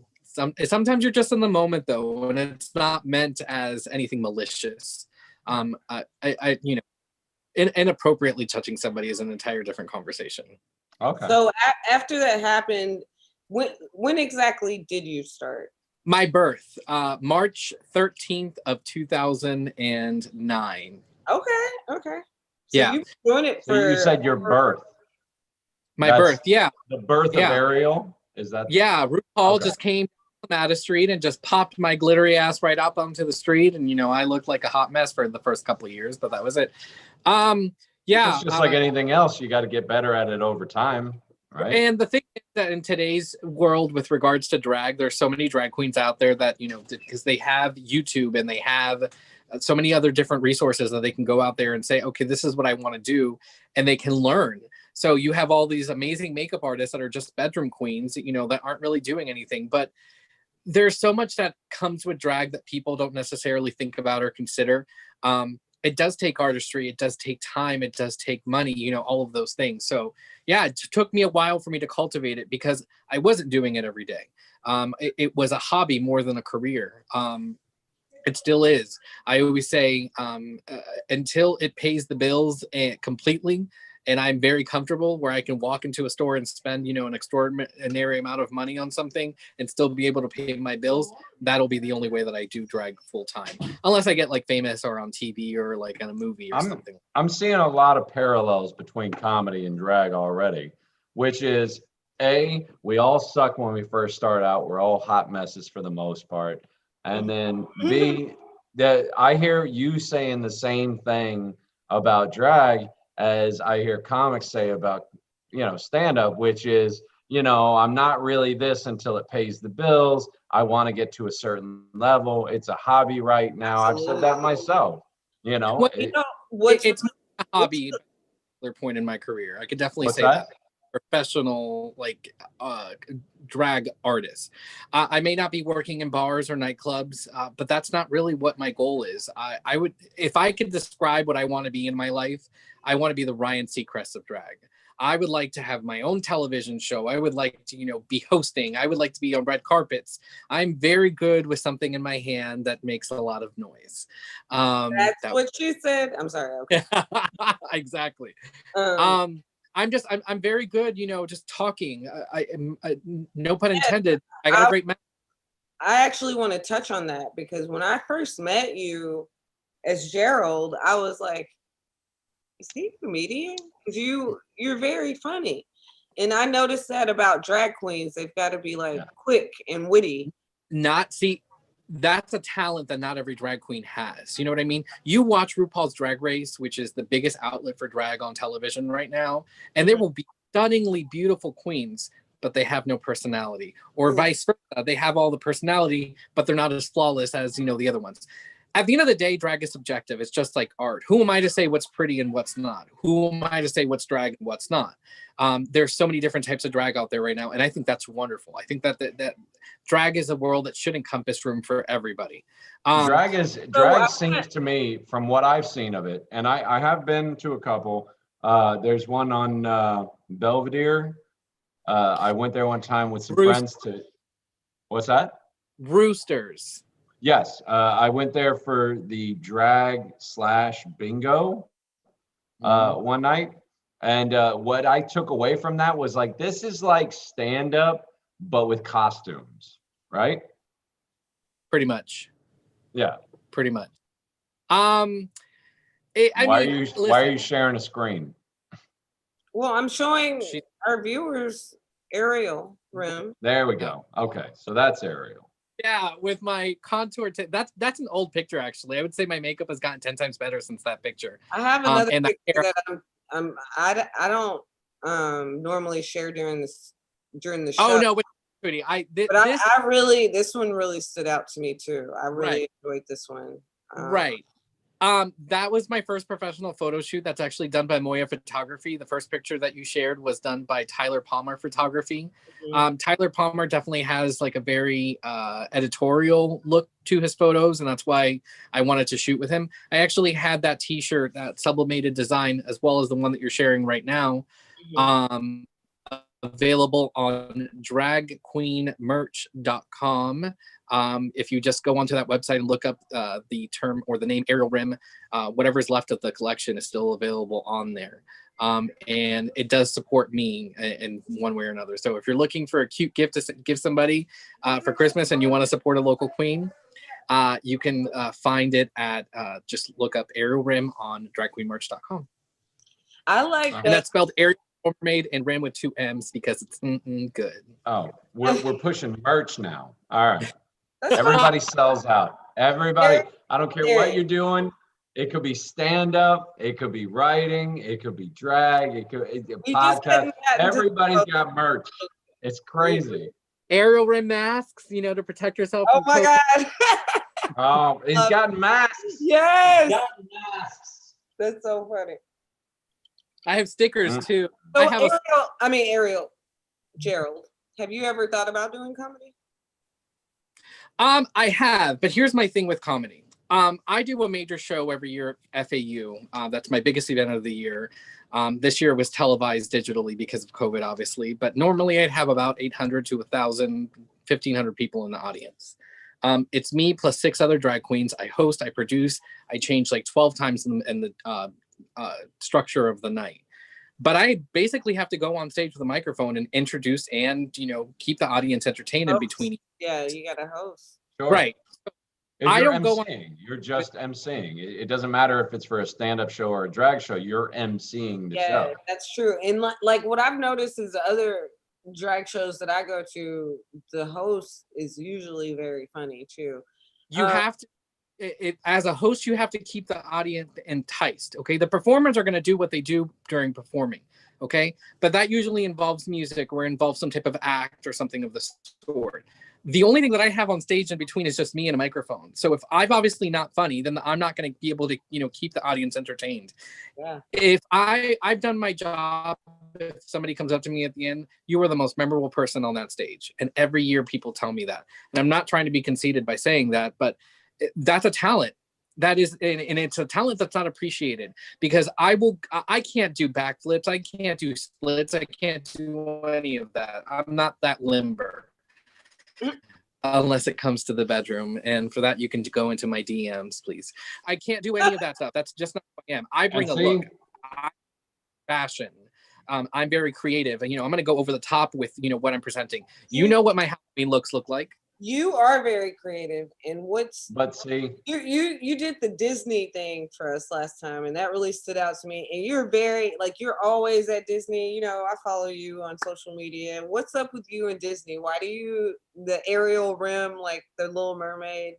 Sometimes you're just in the moment though, and it's not meant as anything malicious. Inappropriately touching somebody is an entire different conversation. Okay. So after that happened, when exactly did you start? My birth, March 13th of 2009. Okay. So yeah. you've been doing it for. So you said your birth. My birth, yeah. The birth of Ariel? Is that? Yeah, RuPaul just came down the street and just popped my glittery ass right up onto the street. And, I looked like a hot mess for the first couple of years, but that was it. Yeah. It's just like anything else. You got to get better at it over time, right? And the thing is that in today's world with regards to drag, there's so many drag queens out there that, because they have YouTube and they have so many other different resources that they can go out there and say, okay, this is what I want to do. And they can learn. So you have all these amazing makeup artists that are just bedroom queens, that aren't really doing anything. But there's so much that comes with drag that people don't necessarily think about or consider. It does take artistry. It does take time. It does take money, all of those things. So yeah, it took me a while for me to cultivate it because I wasn't doing it every day. It was a hobby more than a career. It still is. I always say until it pays the bills completely, and I'm very comfortable where I can walk into a store and spend, an extraordinary amount of money on something and still be able to pay my bills. That'll be the only way that I do drag full time, unless I get like famous or on TV or like in a movie or something. I'm seeing a lot of parallels between comedy and drag already, which is we all suck when we first start out. We're all hot messes for the most part. And then B, that I hear you saying the same thing about drag as I hear comics say about, stand-up, which is, I'm not really this until it pays the bills. I want to get to a certain level. It's a hobby right now. Absolutely. I've said that myself, Well, it's a hobby at a point in my career. I could definitely say that. Professional drag artist. I may not be working in bars or nightclubs, but that's not really what my goal is. I would, if I could describe what I want to be in my life, I want to be the Ryan Seacrest of drag. I would like to have my own television show. I would like to, be hosting. I would like to be on red carpets. I'm very good with something in my hand that makes a lot of noise. That's what she said. I'm sorry. Okay. Exactly. I'm very good, just talking. I no pun intended. I got a great message. I actually want to touch on that because when I first met you as Gerald, I was like, is he a comedian? Because you're very funny. And I noticed that about drag queens. They've got to be quick and witty. That's a talent that not every drag queen has. You know what I mean? You watch RuPaul's Drag Race, which is the biggest outlet for drag on television right now, and there will be stunningly beautiful queens, but they have no personality, or vice versa. They have all the personality, but they're not as flawless as, the other ones. at the end of the day, drag is subjective. It's just like art. Who am I to say what's pretty and what's not? Who am I to say what's drag and what's not? There's so many different types of drag out there right now, and I think that's wonderful. I think that drag is a world that should encompass room for everybody. Drag seems to me, from what I've seen of it, and I have been to a couple. There's one on Belvedere. I went there one time with some friends to. What's that? Roosters. Yes, I went there for the drag/bingo one night. And what I took away from that was like, this is like stand up, but with costumes, right? Pretty much. Yeah. Pretty much. Why are you sharing a screen? Well, I'm showing our viewers Ariel room. There we go. Okay, so that's Ariel. Yeah, with my contour. That's an old picture, actually. I would say my makeup has gotten 10 times better since that picture. I have another picture that I don't normally share during the show. Oh no, but pretty. This one really stood out to me too. I really enjoyed this one. Right. That was my first professional photo shoot. That's actually done by Moya Photography. The first picture that you shared was done by Tyler Palmer Photography. Mm-hmm. Tyler Palmer definitely has like a very editorial look to his photos, and that's why I wanted to shoot with him. I actually had that t-shirt, that sublimated design, as well as the one that you're sharing right now, available on dragqueenmerch.com. If you just go onto that website and look up the term or the name Ariel Rim, whatever's left of the collection is still available on there. And it does support me in one way or another. So if you're looking for a cute gift to give somebody for Christmas and you want to support a local queen, you can find it at just look up Ariel Rim on dragqueenmerch.com. I like that. And that's spelled Ariel Mermaid and Rim with 2 M's because it's good. Oh, we're pushing merch now. All right. Everybody sells out. Everybody. I don't care what you're doing. It could be stand up. It could be writing. It could be drag. It could be podcast. Everybody's got merch. It's crazy. Ariel Rim masks, to protect yourself. Oh my God. Oh, he's got masks. Yes. He's got masks. That's so funny. I have stickers too. So Ariel, Gerald, have you ever thought about doing comedy? I have, but here's my thing with comedy. I do a major show every year at FAU. That's my biggest event of the year. This year was televised digitally because of COVID, obviously, but normally I'd have about 800 to 1,000, 1,500 people in the audience. It's me plus 6 other drag queens. I host, I produce, I change like 12 times in the structure of the night. But I basically have to go on stage with a microphone and introduce and, keep the audience entertained in between. Yeah, you got to host. Sure. Right. I don't go on. You're just emceeing. It doesn't matter if it's for a stand-up show or a drag show. You're emceeing the show. Yeah, that's true. And like what I've noticed is the other drag shows that I go to, the host is usually very funny too. You have to. As a host, you have to keep the audience enticed. Okay, the performers are going to do what they do during performing. Okay, but that usually involves music or involves some type of act or something of the sort. The only thing that I have on stage in between is just me and a microphone. So if I'm obviously not funny, then I'm not going to be able to, keep the audience entertained. Yeah. If I've done my job, if somebody comes up to me at the end, you are the most memorable person on that stage. And every year people tell me that. And I'm not trying to be conceited by saying that, but that's a talent. That is, and it's a talent that's not appreciated because I can't do backflips. I can't do splits. I can't do any of that. I'm not that limber. Unless it comes to the bedroom, and for that you can go into my DMs, please. I can't do any of that stuff. That's just not who I am. I bring a look, fashion. I'm very creative, and I'm going to go over the top with what I'm presenting. You know what my Halloween looks look like. You are very creative, and but see, you did the Disney thing for us last time, and that really stood out to me. And you're very you're always at Disney. I follow you on social media. What's up with you and Disney? Why do you the Ariel Rim, like the Little Mermaid?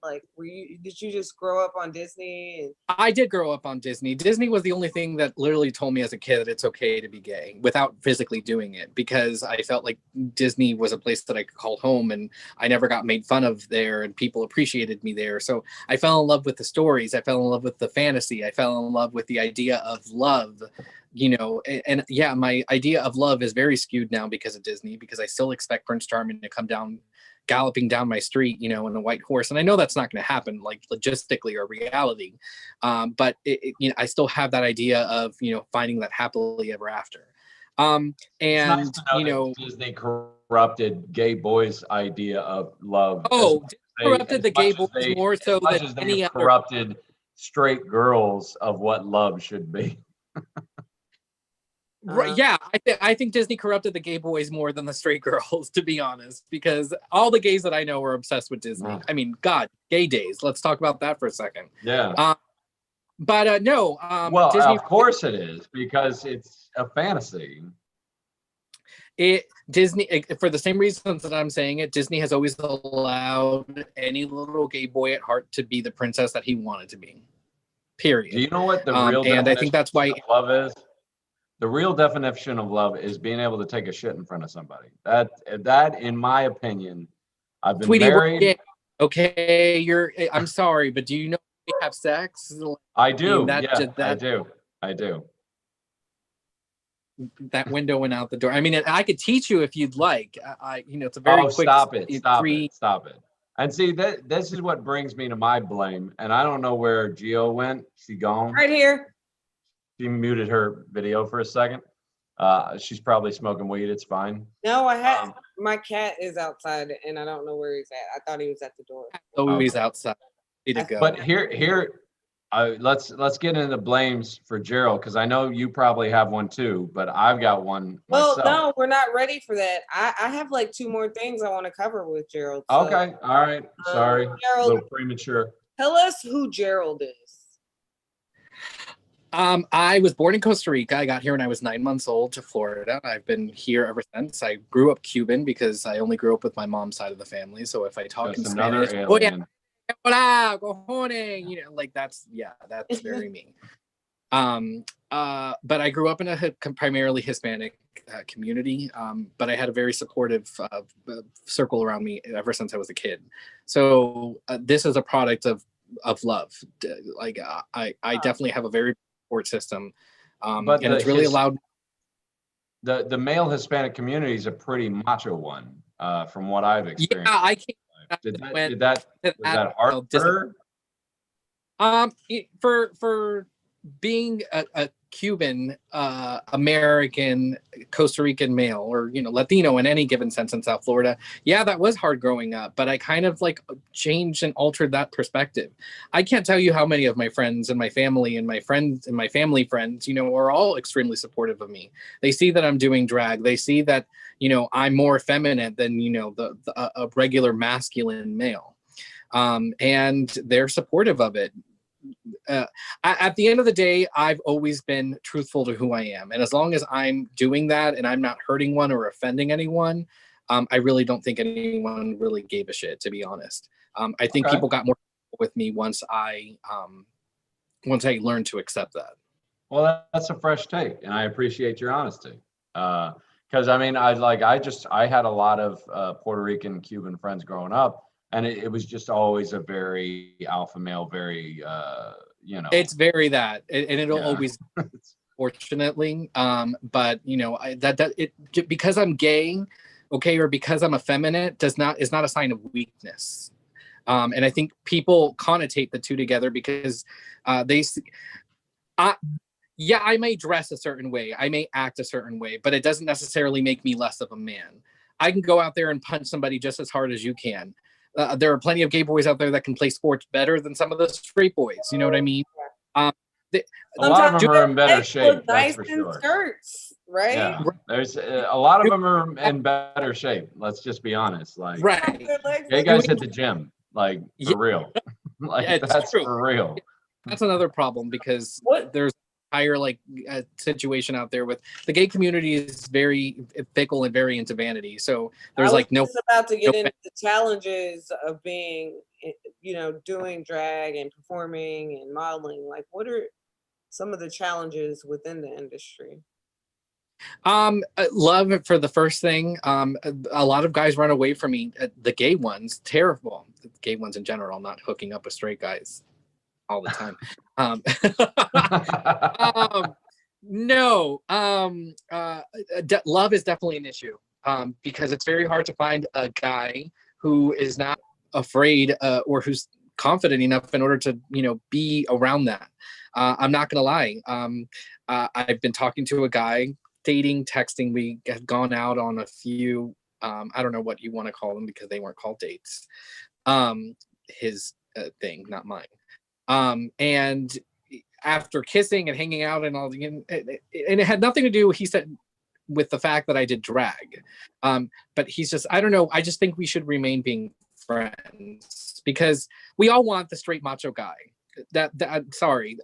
Did you just grow up on Disney? I did grow up on Disney. Disney was the only thing that literally told me as a kid that it's okay to be gay without physically doing it, because I felt like Disney was a place that I could call home, and I never got made made fun of there, and people appreciated me there. So I fell in love with the stories. I fell in love with the fantasy. I fell in love with the idea of love, and yeah, my idea of love is very skewed now because of Disney, because I still expect Prince Charming to come down galloping down my street, in a white horse. And I know that's not going to happen, like logistically or reality. But I still have that idea of, finding that happily ever after. And, It's nice to know that Disney corrupted gay boys' idea of love. Corrupted the gay boys more so than any have other. corrupted straight girls of what love should be. Right, yeah, I think Disney corrupted the gay boys more than the straight girls, to be honest, because all the gays that I know are obsessed with Disney. Wow. I mean, God, gay days. Let's talk about that for a second. Yeah. But no. Well, Disney, of course it is, because it's a fantasy. Disney, for the same reasons that I'm saying it, Disney has always allowed any little gay boy at heart to be the princess that he wanted to be. Period. Do you know what the real and I think that's why love is? The real definition of love is being able to take a shit in front of somebody. That, in my opinion, I've been married. Okay, I'm sorry, but do you know we have sex? I do. I do. That window went out the door. I mean, I could teach you if you'd like. It's a very quick. Stop it. And see, this is what brings me to my blame. And I don't know where Gio went. She gone? Right here. She muted her video for a second. She's probably smoking weed. It's fine. No, my cat is outside and I don't know where he's at. I thought he was at the door. Oh, he's outside. Need to go. But here, let's get into the blames for Gerald, because I know you probably have one too, but I've got one myself. Well, no, we're not ready for that. I have like 2 more things I want to cover with Gerald. So, okay, all right. Sorry, Gerald, a little premature. Tell us who Gerald is. I was born in Costa Rica. I got here when I was 9 months old to Florida. I've been here ever since. I grew up Cuban because I only grew up with my mom's side of the family. So if I talk in Spanish, oh yeah, hola, cojones, like that's very me. But I grew up in a primarily Hispanic community, but I had a very supportive circle around me ever since I was a kid. So this is a product of love. Like I definitely have a very support system, but and it's really allowed. The male Hispanic community is a pretty macho one, from what I've experienced. Yeah, I can't. Was that hard for being a Cuban American Costa Rican male, or Latino in any given sense in South Florida, yeah, that was hard growing up, but I kind of like changed and altered that perspective. I can't tell you how many of my friends and my family and my friends and my family friends are all extremely supportive of me. They see that I'm doing drag. They see that I'm more effeminate than a regular masculine male, and they're supportive of it. At the end of the day, I've always been truthful to who I am. And as long as I'm doing that and I'm not hurting one or offending anyone, I really don't think anyone really gave a shit, to be honest. I think people got more with me once I learned to accept that. Well, that's a fresh take, and I appreciate your honesty. Because I mean, I had a lot of Puerto Rican, Cuban friends growing up. And it was just always a very alpha male, very, It's very that, and it'll always, fortunately. But because I'm gay, okay, or because I'm effeminate is not a sign of weakness. And I think people connotate the two together because I may dress a certain way, I may act a certain way, but it doesn't necessarily make me less of a man. I can go out there and punch somebody just as hard as you can. There are plenty of gay boys out there that can play sports better than some of the straight boys. You know what I mean? A lot of them are in better shape. That's for sure. Skirts, right? Yeah. There's a lot of them are in better shape. Let's just be honest. Like, right? Gay guys hit the gym, like for real. Like that's true. For real. That's another problem because there's entire situation out there with the gay community is very fickle and very into vanity. So there's about to get into the challenges of being, doing drag and performing and modeling. Like, what are some of the challenges within the industry? Love for the first thing. A lot of guys run away from me. The gay ones, terrible. The gay ones in general, not hooking up with straight guys all the time. Um, um, no, love is definitely an issue because it's very hard to find a guy who is not afraid or who's confident enough in order to, be around that. I'm not gonna lie. I've been talking to a guy, dating, texting. We have gone out on a few. I don't know what you want to call them because they weren't called dates. His thing, not mine. And after kissing and hanging out and all the, and it had nothing to do, he said, with the fact that I did drag. But he's just, I don't know. I just think we should remain being friends because we all want the straight macho guy. I'm sorry.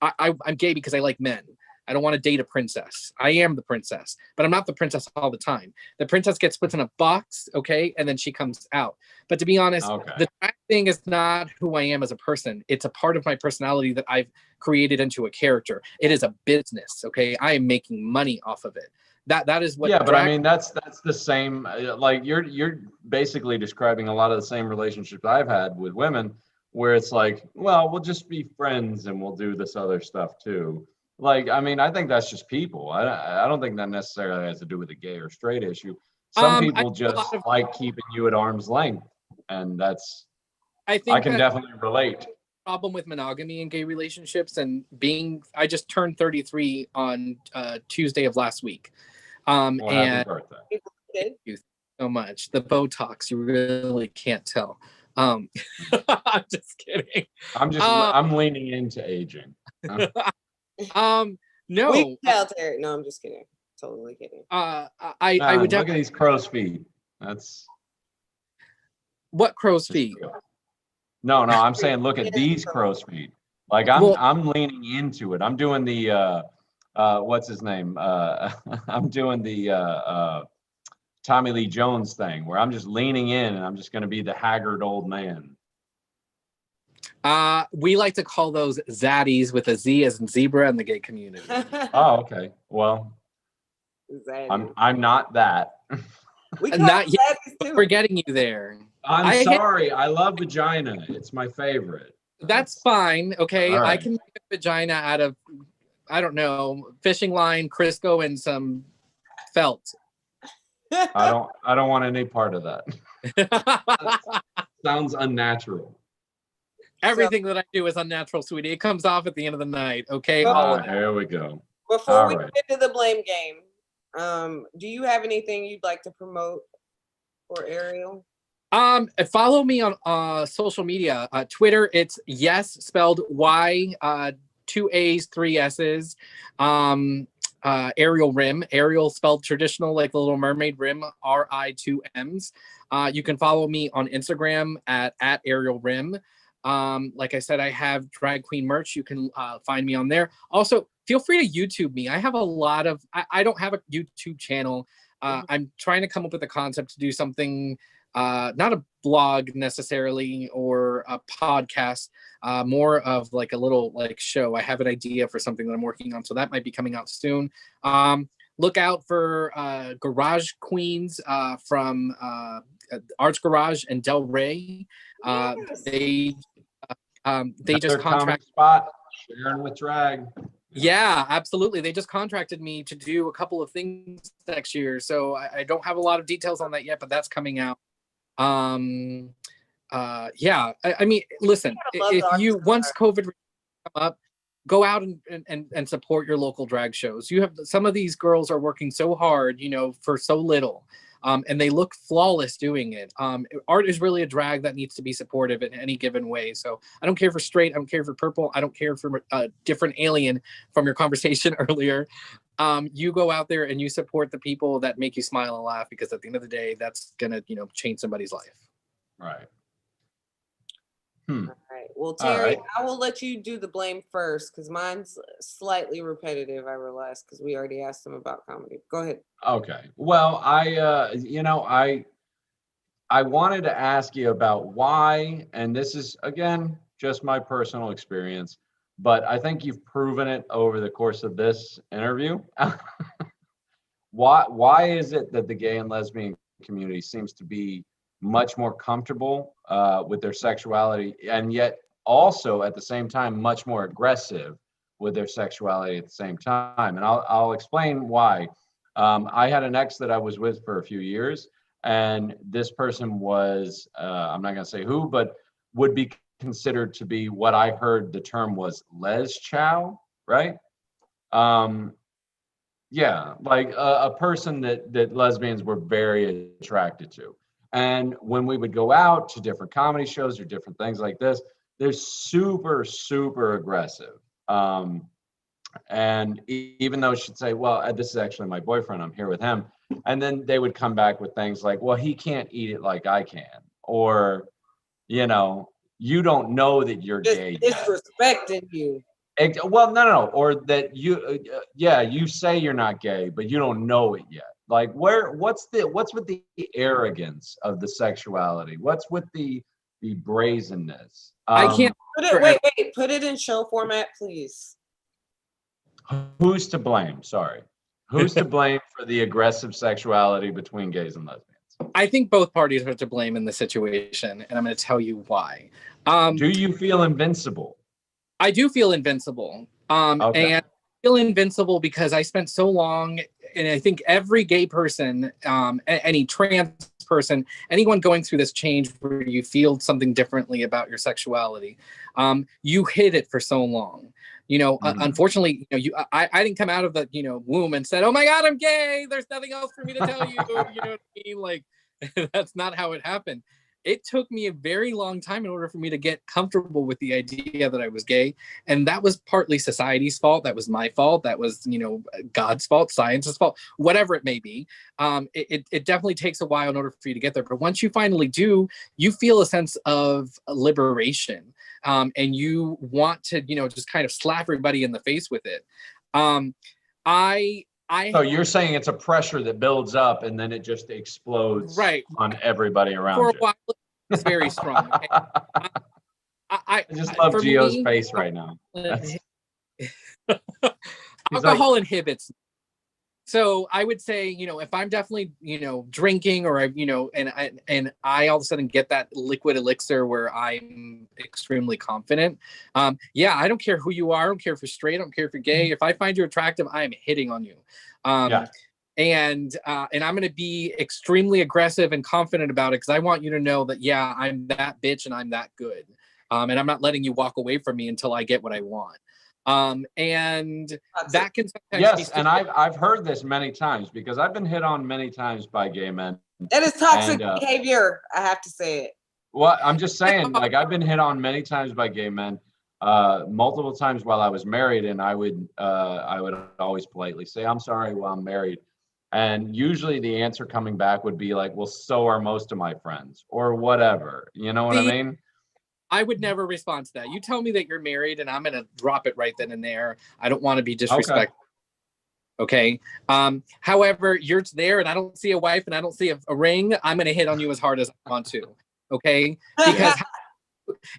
I'm gay because I like men. I don't want to date a princess. I am the princess, but I'm not the princess all the time. The princess gets put in a box, okay, and then she comes out. But to be honest, the drag thing is not who I am as a person. It's a part of my personality that I've created into a character. It is a business, okay? I am making money off of it. That is what. Yeah, but I mean that's the same. Like you're basically describing a lot of the same relationships I've had with women, where it's like, well, we'll just be friends and we'll do this other stuff too. Like, I mean, I think that's just people. I don't think that necessarily has to do with a gay or straight issue. Some people just like keeping you at arm's length, and that's. I can definitely relate. Problem with monogamy in gay relationships and I just turned 33 on Tuesday of last week. Well, and happy birthday. Thank you so much. The Botox, you really can't tell. I'm just kidding. I'm leaning into aging. No. We can tell, Terry. No, I'm just kidding. Totally kidding. I would look at these crow's feet. That's what crow's feet? No, I'm saying look at these crow's feet. Like I'm leaning into it. I'm doing the what's his name? I'm doing the Tommy Lee Jones thing where I'm just leaning in and I'm just gonna be the haggard old man. We like to call those zaddies with a Z as in zebra in the gay community. Oh, okay. Well, I'm not that. Not yet, but we're getting you there. I'm sorry. I love vagina. It's my favorite. That's fine. Okay. Right. I can make a vagina out of, I don't know, fishing line, Crisco, and some felt. I don't want any part of that. Sounds unnatural. Everything that I do is unnatural, sweetie. It comes off at the end of the night. Okay. Here we go. Before we get to the blame game, do you have anything you'd like to promote for Ariel? Follow me on social media. Twitter, it's yes spelled Y, 2 A's, 3 S's. Ariel Rim. Ariel spelled traditional like the Little Mermaid Rim, R-I 2 M's. You can follow me on Instagram at Ariel Rim. Like I said, I have drag queen merch. You can find me on there. Also, feel free to YouTube me. I have a lot of, I don't have a YouTube channel. I'm trying to come up with a concept to do something, not a blog necessarily or a podcast, more of like a little like show. I have an idea for something that I'm working on. So that might be coming out soon. Look out for Garage Queens from Arts Garage and Del Rey. They just contract spot sharing with drag. Yeah, absolutely. They just contracted me to do a couple of things next year. So I don't have a lot of details on that yet, but that's coming out. I mean, listen, if you, once COVID come up, go out and support your local drag shows. You have, some of these girls are working so hard, for so little. And they look flawless doing it. Art is really a drag that needs to be supportive in any given way. So I don't care for straight, I don't care for purple, I don't care for a different alien from your conversation earlier. You go out there and you support the people that make you smile and laugh, because at the end of the day, that's gonna, change somebody's life. Right. All right. Well, Terry, I will let you do the blame first because mine's slightly repetitive, I realize, because we already asked them about comedy. Go ahead. Okay. Well, I wanted to ask you about why, and this is, again, just my personal experience, but I think you've proven it over the course of this interview. why is it that the gay and lesbian community seems to be much more comfortable with their sexuality, and yet also at the same time much more aggressive with their sexuality at the same time? And I'll explain why. I had an ex that I was with for a few years, and this person was, I'm not going to say who, but would be considered to be what I heard the term was les chow, right? Yeah, like a person that lesbians were very attracted to. And when we would go out to different comedy shows or different things like this, they're super, super aggressive. And even though she'd say, well, this is actually my boyfriend, I'm here with him. And then they would come back with things like, well, he can't eat it like I can. Or, you know, you don't know that you're Just gay yet. disrespecting you. Well, no. Or that you, yeah, you say you're not gay, but you don't know it yet. Like what's with the arrogance of the sexuality? What's with the brazenness? I can't. Put it in show format, please. Who's to blame? Sorry. Who's to blame for the aggressive sexuality between gays and lesbians? I think both parties are to blame in the situation, and I'm going to tell you why. Do you feel invincible? I do feel invincible. Okay. And I feel invincible because I spent so long, and I think every gay person, any trans person, anyone going through this change where you feel something differently about your sexuality, you hid it for so long. You know, unfortunately, you know, I didn't come out of the, you know, womb and said, oh my God, I'm gay. There's nothing else for me to tell you. You know what I mean? Like, that's not how it happened. It took me a very long time in order for me to get comfortable with the idea that I was gay. And that was partly society's fault. That was my fault. That was, you know, God's fault, science's fault, whatever it may be. It definitely takes a while in order for you to get there. But once you finally do, you feel a sense of liberation. And you want to, you know, just kind of slap everybody in the face with it. So you're saying it's a pressure that builds up and then it just explodes on everybody around you. For a while, it's very strong. I just love Gio's face right now. Alcohol inhibits. So I would say, you know, if I'm definitely, you know, drinking or I, you know, and I all of a sudden get that liquid elixir where I'm extremely confident. Yeah, I don't care who you are. I don't care if you're straight. I don't care if you're gay. If I find you attractive, I am hitting on you. And I'm going to be extremely aggressive and confident about it because I want you to know that, yeah, I'm that bitch and I'm that good. And I'm not letting you walk away from me until I get what I want. And that can sometimes and I've heard this many times because I've been hit on many times by gay men. That is toxic behavior. I have to say it. Well, I'm just saying, like, I've been hit on many times by gay men, multiple times while I was married, and I would always politely say, "I'm sorry," while I'm married, and usually the answer coming back would be like, "Well, so are most of my friends," or whatever. You know what I mean? I would never respond to that. You tell me that you're married and I'm going to drop it right then and there. I don't want to be disrespectful. Okay. However, you're there and I don't see a wife and I don't see a ring. I'm going to hit on you as hard as I want to. Okay. Because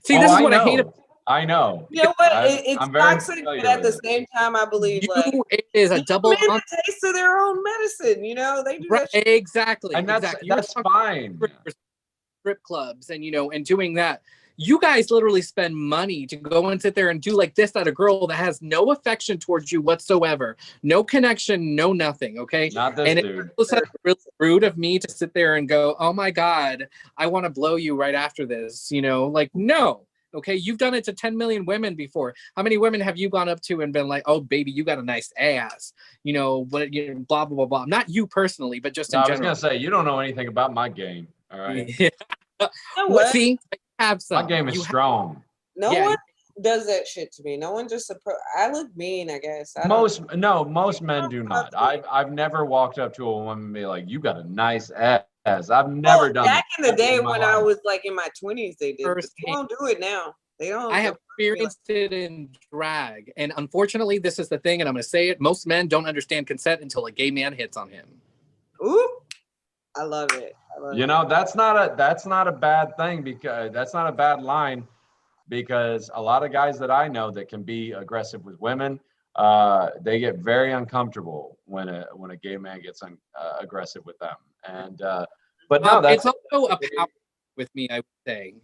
see, this is what I hate about. I know. You know what? It's toxic, but at the same time, I believe it is a double taste of their own medicine. You know, they do that. Exactly. And that's fine. Strip clubs and, you know, and doing that. You guys literally spend money to go and sit there and do like this at a girl that has no affection towards you whatsoever, no connection, no nothing. Okay. Not this dude. It's really rude of me to sit there and go, oh my God, I want to blow you right after this. You know, like, no. Okay. You've done it to 10 million women before. How many women have you gone up to and been like, oh baby, you got a nice ass, you know, what, you know, blah, blah, blah, blah. Not you personally, but just in general. I was going to say, you don't know anything about my game. All right. You know what? See, have some. My game is strong. No one does that shit to me. No one just I look mean, I guess. Most men do not. I've never walked up to a woman and be like, you got a nice ass. I've never done back in the day when I was like in my 20s, they did. They don't do it now. They don't. I have experienced it in drag. And unfortunately, this is the thing, and I'm gonna say it. Most men don't understand consent until a gay man hits on him. Ooh. I love it. You know, that's not a bad thing, because that's not a bad line, because a lot of guys that I know that can be aggressive with women they get very uncomfortable when a gay man gets aggressive with them. And but no, it's also a power with me, I would say,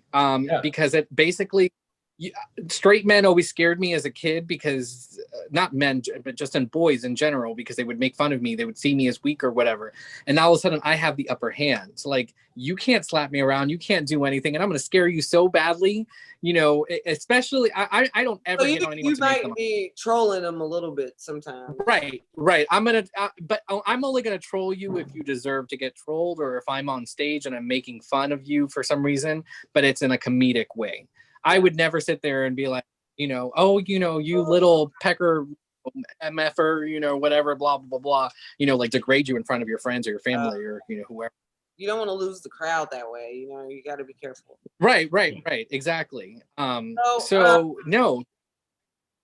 because it basically, straight men always scared me as a kid because not men, but just in boys in general, because they would make fun of me. They would see me as weak or whatever. And now all of a sudden I have the upper hand. So like, you can't slap me around. You can't do anything. And I'm going to scare you so badly, you know, especially I don't ever hit on anyone. You might be trolling them a little bit sometimes. Right. But I'm only going to troll you if you deserve to get trolled, or if I'm on stage and I'm making fun of you for some reason, but it's in a comedic way. I would never sit there and be like, you know, oh, you know, you little pecker MFer, you know, whatever, blah, blah, blah, blah, you know, like degrade you in front of your friends or your family or, you know, whoever. You don't want to lose the crowd that way. You know, you got to be careful. Right. Exactly. No,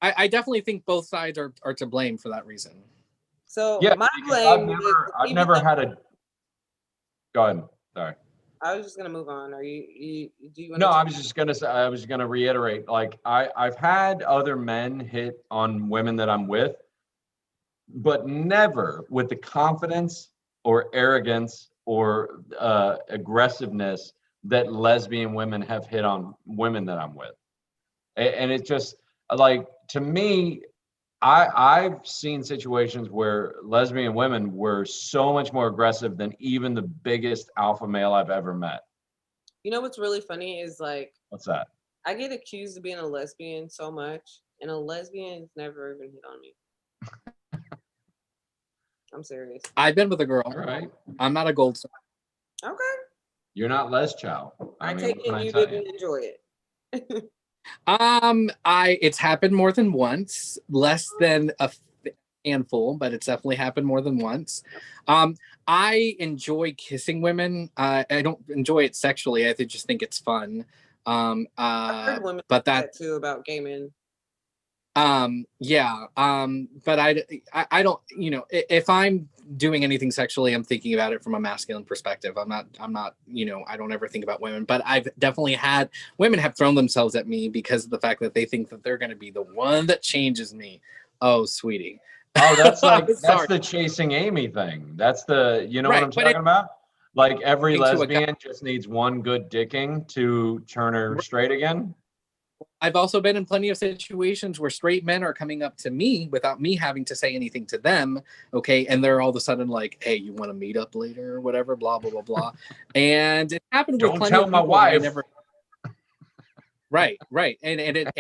I definitely think both sides are to blame for that reason. So yeah, my blame I've never had a, go ahead. Sorry. I was just gonna move on. Are you do you want No, I was just gonna say, I was gonna reiterate, like I've had other men hit on women that I'm with, but never with the confidence or arrogance or aggressiveness that lesbian women have hit on women that I'm with. And it just, like, to me, I've seen situations where lesbian women were so much more aggressive than even the biggest alpha male I've ever met. You know what's really funny is, like, what's that? I get accused of being a lesbian so much, and a lesbian's never even hit on me. I'm serious. I've been with a girl. All right. I'm not a gold star. Okay. You're not Les Chow. I take it you didn't enjoy it. It's happened more than once, less than a handful, but it's definitely happened more than once. I enjoy kissing women. I don't enjoy it sexually. I just think it's fun. I've heard women but that too about gay men. But I don't, you know, if I'm doing anything sexually, I'm thinking about it from a masculine perspective. I'm not, you know, I don't ever think about women, but I've definitely had women have thrown themselves at me because of the fact that they think that they're going to be the one that changes me. Oh, sweetie. Oh, that's like, that's the chasing Amy thing. That's the, you know what I'm talking about? Like every lesbian just needs one good dicking to turn her straight again. I've also been in plenty of situations where straight men are coming up to me without me having to say anything to them. Okay. And they're all of a sudden like, hey, you want to meet up later or whatever, blah, blah, blah, blah. And it happened with plenty of people. Don't tell my wife. Right. And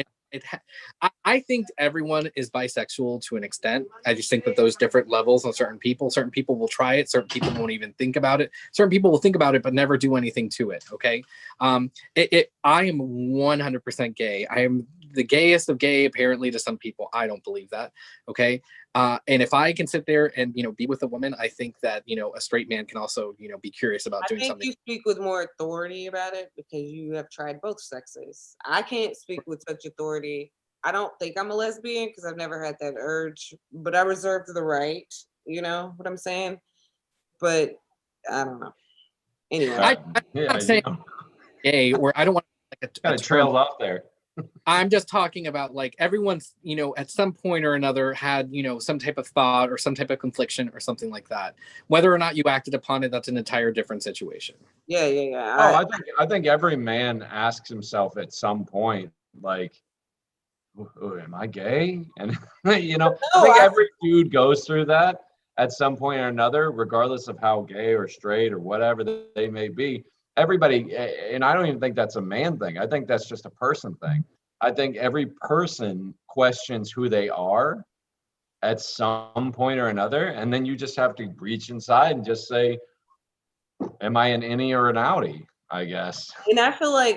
I think everyone is bisexual to an extent. I just think that those different levels on certain people will try it. Certain people won't even think about it. Certain people will think about it, but never do anything to it. Okay. I am 100% gay. I am the gayest of gay, apparently, to some people. I don't believe that. Okay. And if I can sit there and, you know, be with a woman, I think that, you know, a straight man can also, you know, be curious about doing something. You speak with more authority about it because you have tried both sexes. I can't speak with such authority. I don't think I'm a lesbian because I've never had that urge, but I reserve the right, you know what I'm saying? But I don't know. Anyway. I'm not saying gay, or I don't want to kind of trailed off there. I'm just talking about, like, everyone's, you know, at some point or another had, you know, some type of thought or some type of confliction or something like that. Whether or not you acted upon it, that's an entire different situation. Yeah. Oh, I think every man asks himself at some point, like, am I gay? And you know, I think every dude goes through that at some point or another, regardless of how gay or straight or whatever they may be. Everybody, and I don't even think that's a man thing. I think that's just a person thing. I think every person questions who they are at some point or another, and then you just have to reach inside and just say, am I an innie or an outie, I guess. And I feel like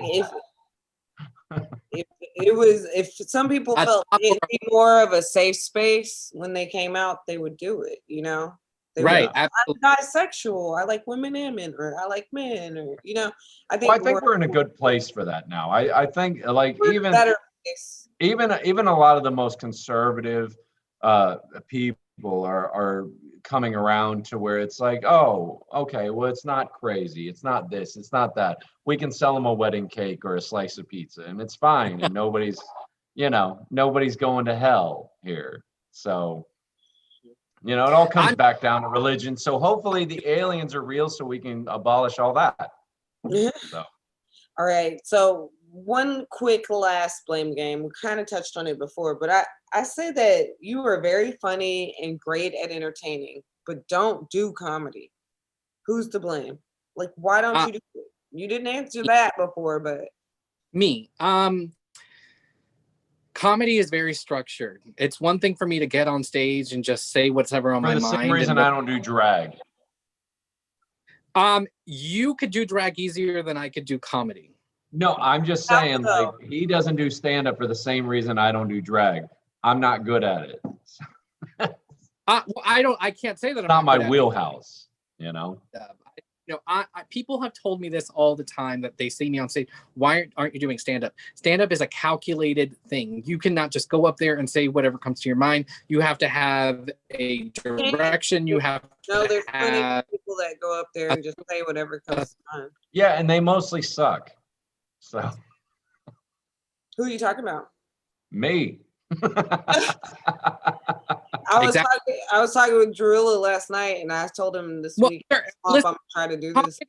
if some people felt it'd be more of a safe space when they came out, they would do it, you know? Right. I'm bisexual. I like women and men, or I like men, or, you know, I think we're in a good place for that now. I think, like, even a lot of the most conservative people are coming around to where it's like, oh, okay, well, it's not crazy. It's not this, it's not that. We can sell them a wedding cake or a slice of pizza and it's fine. And nobody's going to hell here. So, you know, it all comes back down to religion. So hopefully the aliens are real so we can abolish all that. So. All right. So one quick last blame game. We kind of touched on it before, but I say that you are very funny and great at entertaining, but don't do comedy. Who's to blame? Like, why don't you do it? You didn't answer that before, but me. Comedy is very structured. It's one thing for me to get on stage and just say whatever on my mind. For the same reason I don't do drag. You could do drag easier than I could do comedy. No, I'm just saying, like, he doesn't do stand-up for the same reason I don't do drag. I'm not good at it. I can't say that I'm not my good at wheelhouse, you know? People have told me this all the time that they see me on stage. Why aren't you doing stand-up? Stand-up is a calculated thing. You cannot just go up there and say whatever comes to your mind. You have to have a direction. You have there's plenty of people that go up there and just say whatever comes to mind. Yeah, and they mostly suck. So who are you talking about? Me. I was talking with Drilla last night, and I told him this week I'm gonna try to do this.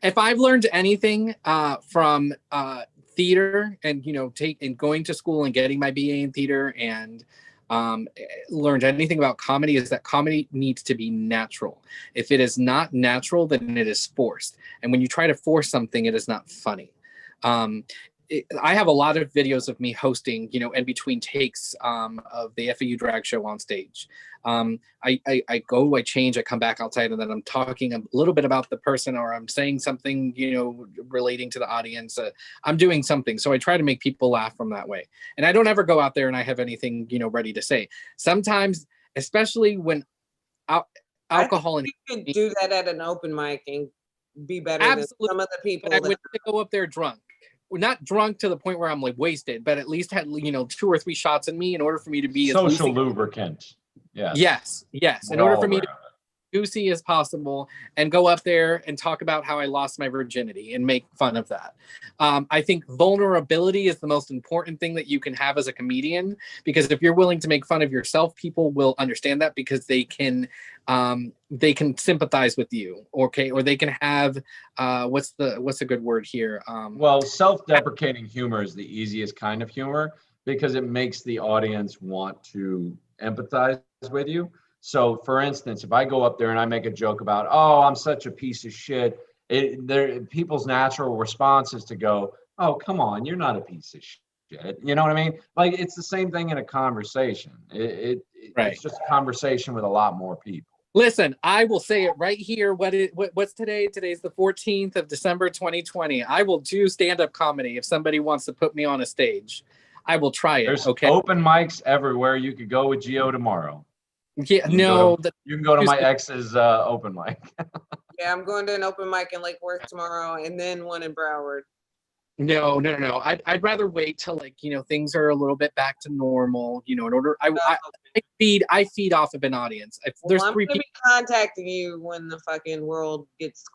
If I've learned anything from theater and going to school and getting my BA in theater and learned anything about comedy, is that comedy needs to be natural. If it is not natural, then it is forced. And when you try to force something, it is not funny. I have a lot of videos of me hosting, in between takes of the FAU drag show on stage. I go, I change, I come back outside, and then I'm talking a little bit about the person, or I'm saying something, relating to the audience. I'm doing something. So I try to make people laugh from that way. And I don't ever go out there and I have anything, ready to say. Sometimes, especially when alcohol and... You could do that at an open mic and be better than some of the people. But I would go up there drunk. We're not drunk to the point where I'm like wasted, but at least had 2 or 3 shots in me in order for me to be social lubricant. Yes. In order for me to be goosey as possible and go up there and talk about how I lost my virginity and make fun of that. I think vulnerability is the most important thing that you can have as a comedian, because if you're willing to make fun of yourself, people will understand that, because they can sympathize with you, okay, or they can have what's a good word here? Well, self-deprecating humor is the easiest kind of humor, because it makes the audience want to empathize with you. So, for instance, if I go up there and I make a joke about, oh, I'm such a piece of shit, people's natural response is to go, oh, come on, you're not a piece of shit. You know what I mean? Like, it's the same thing in a conversation. It's just a conversation with a lot more people. Listen, I will say it right here. What's today? Today's the 14th of December, 2020. I will do stand-up comedy if somebody wants to put me on a stage. I will try it. There's okay. Open mics everywhere. You could go with Gio tomorrow. Yeah, you can go to my ex's open mic. Yeah, I'm going to an open mic in Lake Worth tomorrow, and then one in Broward. No. I'd rather wait till things are a little bit back to normal. In order, I feed off of an audience. If there's I'm 3 gonna people be contacting you when the fucking world gets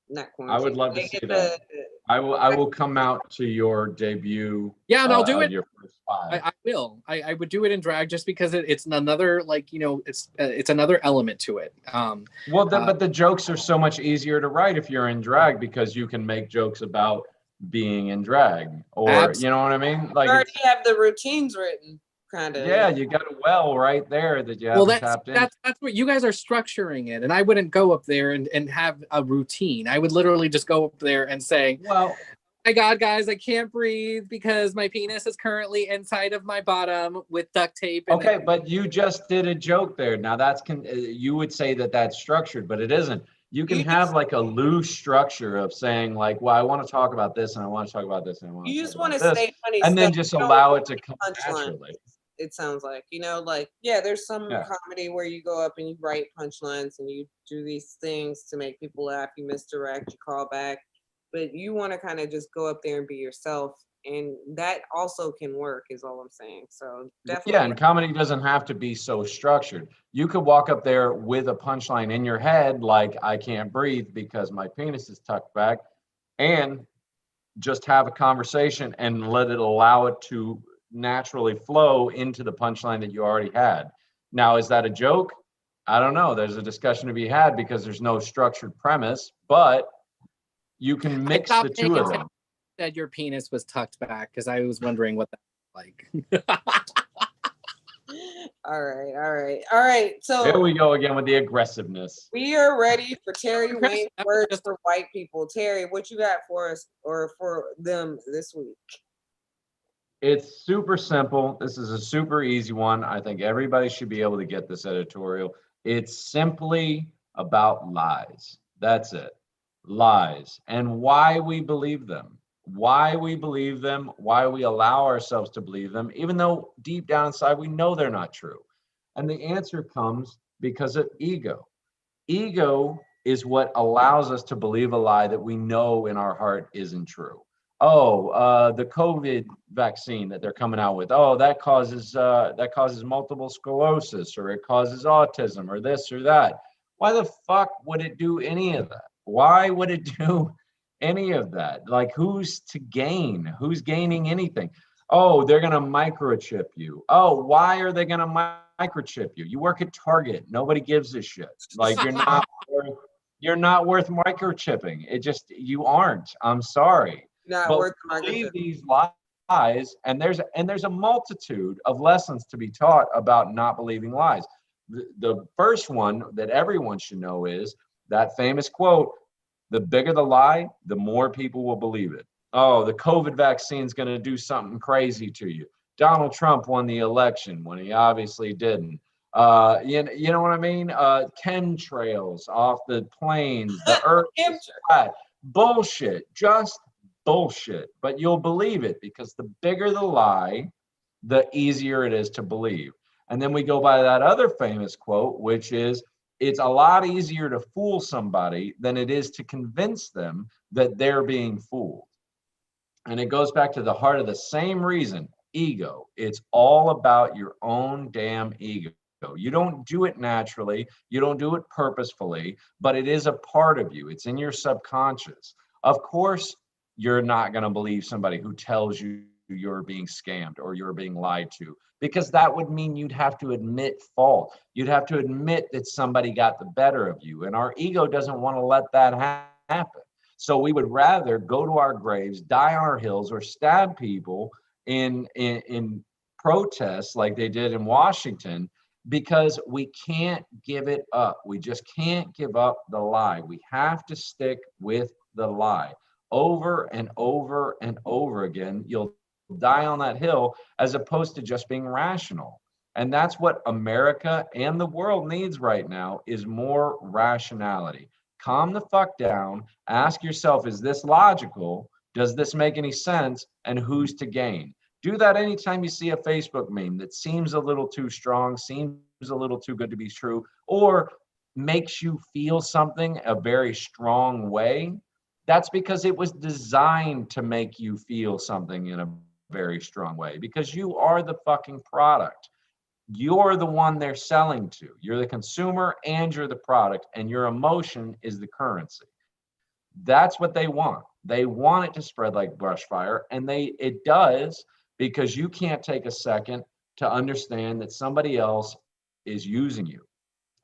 not quarantined. I would love to see that. I will come out to your debut. Yeah, and I'll do it. Your first 5. I will. I would do it in drag, just because it's another it's another element to it. But the jokes are so much easier to write if you're in drag, because you can make jokes about being in drag, or absolutely. You know what I mean? Like, you already have the routines written. Kind of. Yeah, you got a well right there that you haven't tapped in. That's what you guys are structuring it, and I wouldn't go up there and have a routine. I would literally just go up there and say, well, oh my God, guys, I can't breathe because my penis is currently inside of my bottom with duct tape. Okay, but you just did a joke there. Now you would say that that's structured, but it isn't. You can have like a loose structure of saying like, well, I want to talk about this and I want to talk about this and I want to. You just want to say funny and stuff. then just allow it to come naturally. It sounds like, there's some comedy where you go up and you write punchlines and you do these things to make people laugh. You misdirect, you call back, but you want to kind of just go up there and be yourself. And that also can work, is all I'm saying. So definitely. Yeah, and comedy doesn't have to be so structured. You could walk up there with a punchline in your head, like, I can't breathe because my penis is tucked back, and just have a conversation and let it allow it to naturally flow into the punchline that you already had. Now, is that a joke? I don't know. There's a discussion to be had because there's no structured premise, but you can mix the two of them. That your penis was tucked back because I was wondering what that was like. All right. So Here we go again with the aggressiveness. we are ready for Terry Wayne's words for white people. Terry, what you got for us or for them this week? It's super simple. This is a super easy one. I think everybody should be able to get this editorial. It's simply about lies. That's it. Lies and why we believe them. Why we believe them, why we allow ourselves to believe them, even though deep down inside we know they're not true. And the answer comes because of ego. Ego is what allows us to believe a lie that we know in our heart isn't true. Oh, the COVID vaccine that they're coming out with. Oh, that causes multiple sclerosis, or it causes autism, or this or that. Why the fuck would it do any of that? Why would it do any of that? Like, who's to gain? Who's gaining anything? Oh, they're gonna microchip you. Oh, why are they gonna microchip you? You work at Target. Nobody gives a shit. Like, you're not worth microchipping. You aren't. I'm sorry. Not But worth the believe microchip. these lies, and there's a multitude of lessons to be taught about not believing lies. The first one that everyone should know is that famous quote: the bigger the lie, the more people will believe it. Oh, the COVID vaccine is going to do something crazy to you. Donald Trump won the election when he obviously didn't. You know what I mean? Chemtrails off the planes, the earth is flat. Bullshit, just bullshit. But you'll believe it because the bigger the lie, the easier it is to believe. And then we go by that other famous quote, which is, it's a lot easier to fool somebody than it is to convince them that they're being fooled. And it goes back to the heart of the same reason, ego. It's all about your own damn ego. You don't do it naturally, you don't do it purposefully, but it is a part of you. It's in your subconscious. Of course, you're not going to believe somebody who tells you you're being scammed or you're being lied to, because that would mean you'd have to admit fault. You'd have to admit that somebody got the better of you. And our ego doesn't want to let that happen. So we would rather go to our graves, die on our hills, or stab people in protests like they did in Washington, because we can't give it up. We just can't give up the lie. We have to stick with the lie over and over and over again. You'll die on that hill, as opposed to just being rational. And that's what America and the world needs right now, is more rationality. Calm the fuck down. Ask yourself, is this logical? Does this make any sense? And who's to gain? Do that anytime you see a Facebook meme that seems a little too strong, seems a little too good to be true, or makes you feel something a very strong way. That's because it was designed to make you feel something in a very strong way, because you are the fucking product. You're the one they're selling to. You're the consumer and you're the product, and your emotion is the currency. That's what they want. They want it to spread like brush fire, and it does, because you can't take a second to understand that somebody else is using you,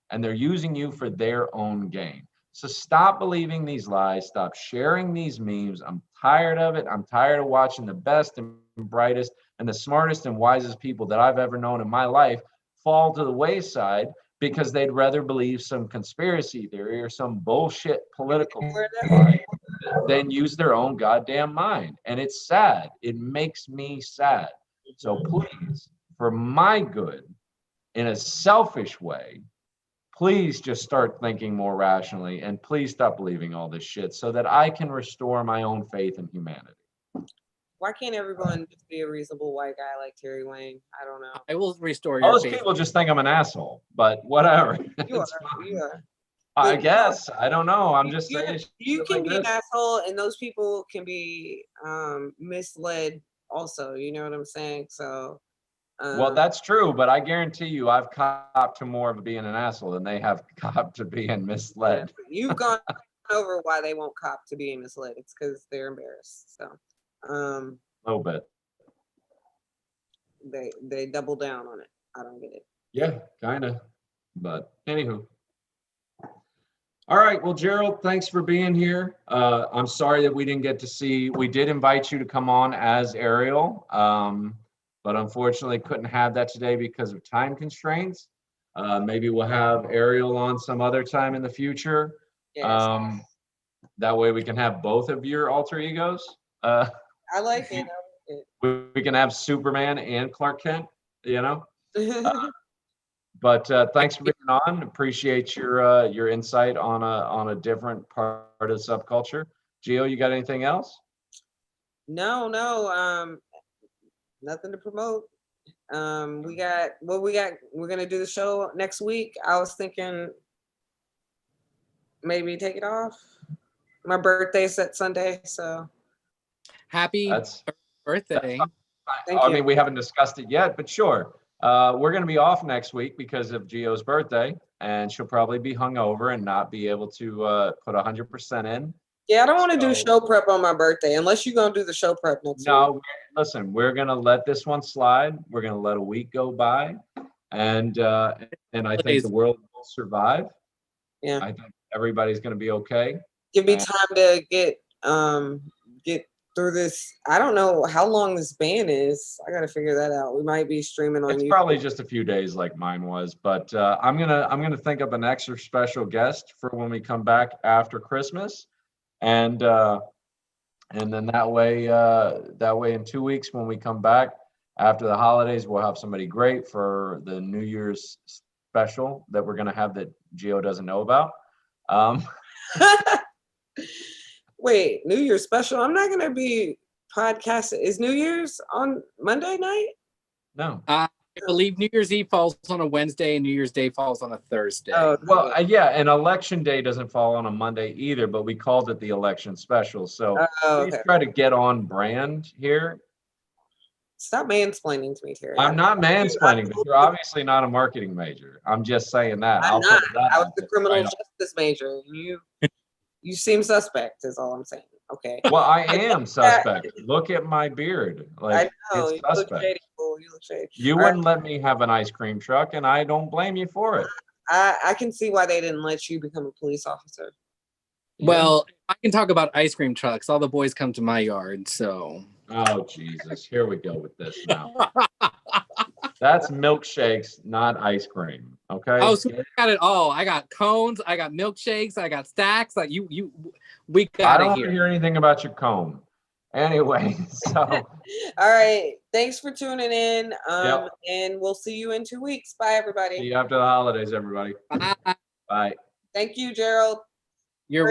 and they're using you for their own gain. So stop believing these lies. Stop sharing these memes. I'm tired of it. I'm tired of watching the best and brightest and the smartest and wisest people that I've ever known in my life fall to the wayside because they'd rather believe some conspiracy theory or some bullshit political lie than use their own goddamn mind. And it's sad. It makes me sad. So please, for my good, in a selfish way, please just start thinking more rationally, and please stop believing all this shit so that I can restore my own faith in humanity. Why can't everyone just be a reasonable white guy like Terry Wayne? I don't know. I will restore your Most faith. people just think I'm an asshole, but whatever. You It's are. fine. You are. I But guess. I don't know. I'm just saying. You can like be an this. asshole, and those people can be misled also. You know what I'm saying? So. Well, that's true, but I guarantee you I've copped to more of being an asshole than they have copped to being misled. You've gone over why they won't cop to being misled. It's because they're embarrassed. So. A little bit. they double down on it. I don't get it. Yeah, kind of. But anywho. All right. Well, Gerald, thanks for being here. I'm sorry that we didn't get to see. We did invite you to come on as Ariel, but unfortunately couldn't have that today because of time constraints. Maybe we'll have Ariel on some other time in the future. Yes, That way we can have both of your alter egos. I like it. We can have Superman and Clark Kent, you know. I like it. But thanks for being on. Appreciate your insight on a different part of the subculture. Gio, you got anything else? No, nothing to promote. We got what we got. We're gonna do the show next week. I was thinking maybe take it off. My birthday's that Sunday, so Happy That's birthday. Thank I you. mean, we haven't discussed it yet, but sure. We're going to be off next week because of Gio's birthday, and she'll probably be hungover and not be able to put 100% in. Yeah, I don't want to do So- show prep on my birthday unless you're gonna do the show prep next week. No, listen, we're going to let this one slide. We're going to let a week go by, and I think the world will survive. Yeah. I think everybody's going to be okay. Give me Yeah. time to get through this. I don't know how long this ban is. I gotta figure that out. We might be streaming on It's YouTube. probably just a few days like mine was, but I'm gonna think of an extra special guest for when we come back after Christmas, and then that way in 2 weeks when we come back after the holidays, we'll have somebody great for the New Year's special that we're gonna have that Gio doesn't know about. Wait, New Year's special. I'm not gonna be podcasting. Is New Year's on Monday night? No. I believe New Year's Eve falls on a Wednesday and New Year's Day falls on a Thursday. Oh, Well, yeah, and election day doesn't fall on a Monday either, but we called it the election special. So please okay. try to get on brand here. Stop mansplaining to me, Terry. I'm not mansplaining, but you're obviously not a marketing major. I'm just saying that. I'm I'll put not. that I was out the there criminal right off. justice major. You seem suspect. Is all I'm saying. Okay. Well, I am suspect. Look at my beard. Like I know. You it's look suspect. shady. Fool. You look shady. You All right. wouldn't let me have an ice cream truck, and I don't blame you for it. I can see why they didn't let you become a police officer. Well, I can talk about ice cream trucks. All the boys come to my yard, so. Oh Jesus! Here we go with this now. That's milkshakes, not ice cream. Okay. Oh, so I got it all. I got cones. I got milkshakes. I got stacks. Like we I got don't it want to here. hear anything about your cone. Anyway, so All right. Thanks for tuning in. Yep. And we'll see you in 2 weeks. Bye, everybody. see you after the holidays, everybody. Bye. Bye. Thank you, Gerald. You're Great.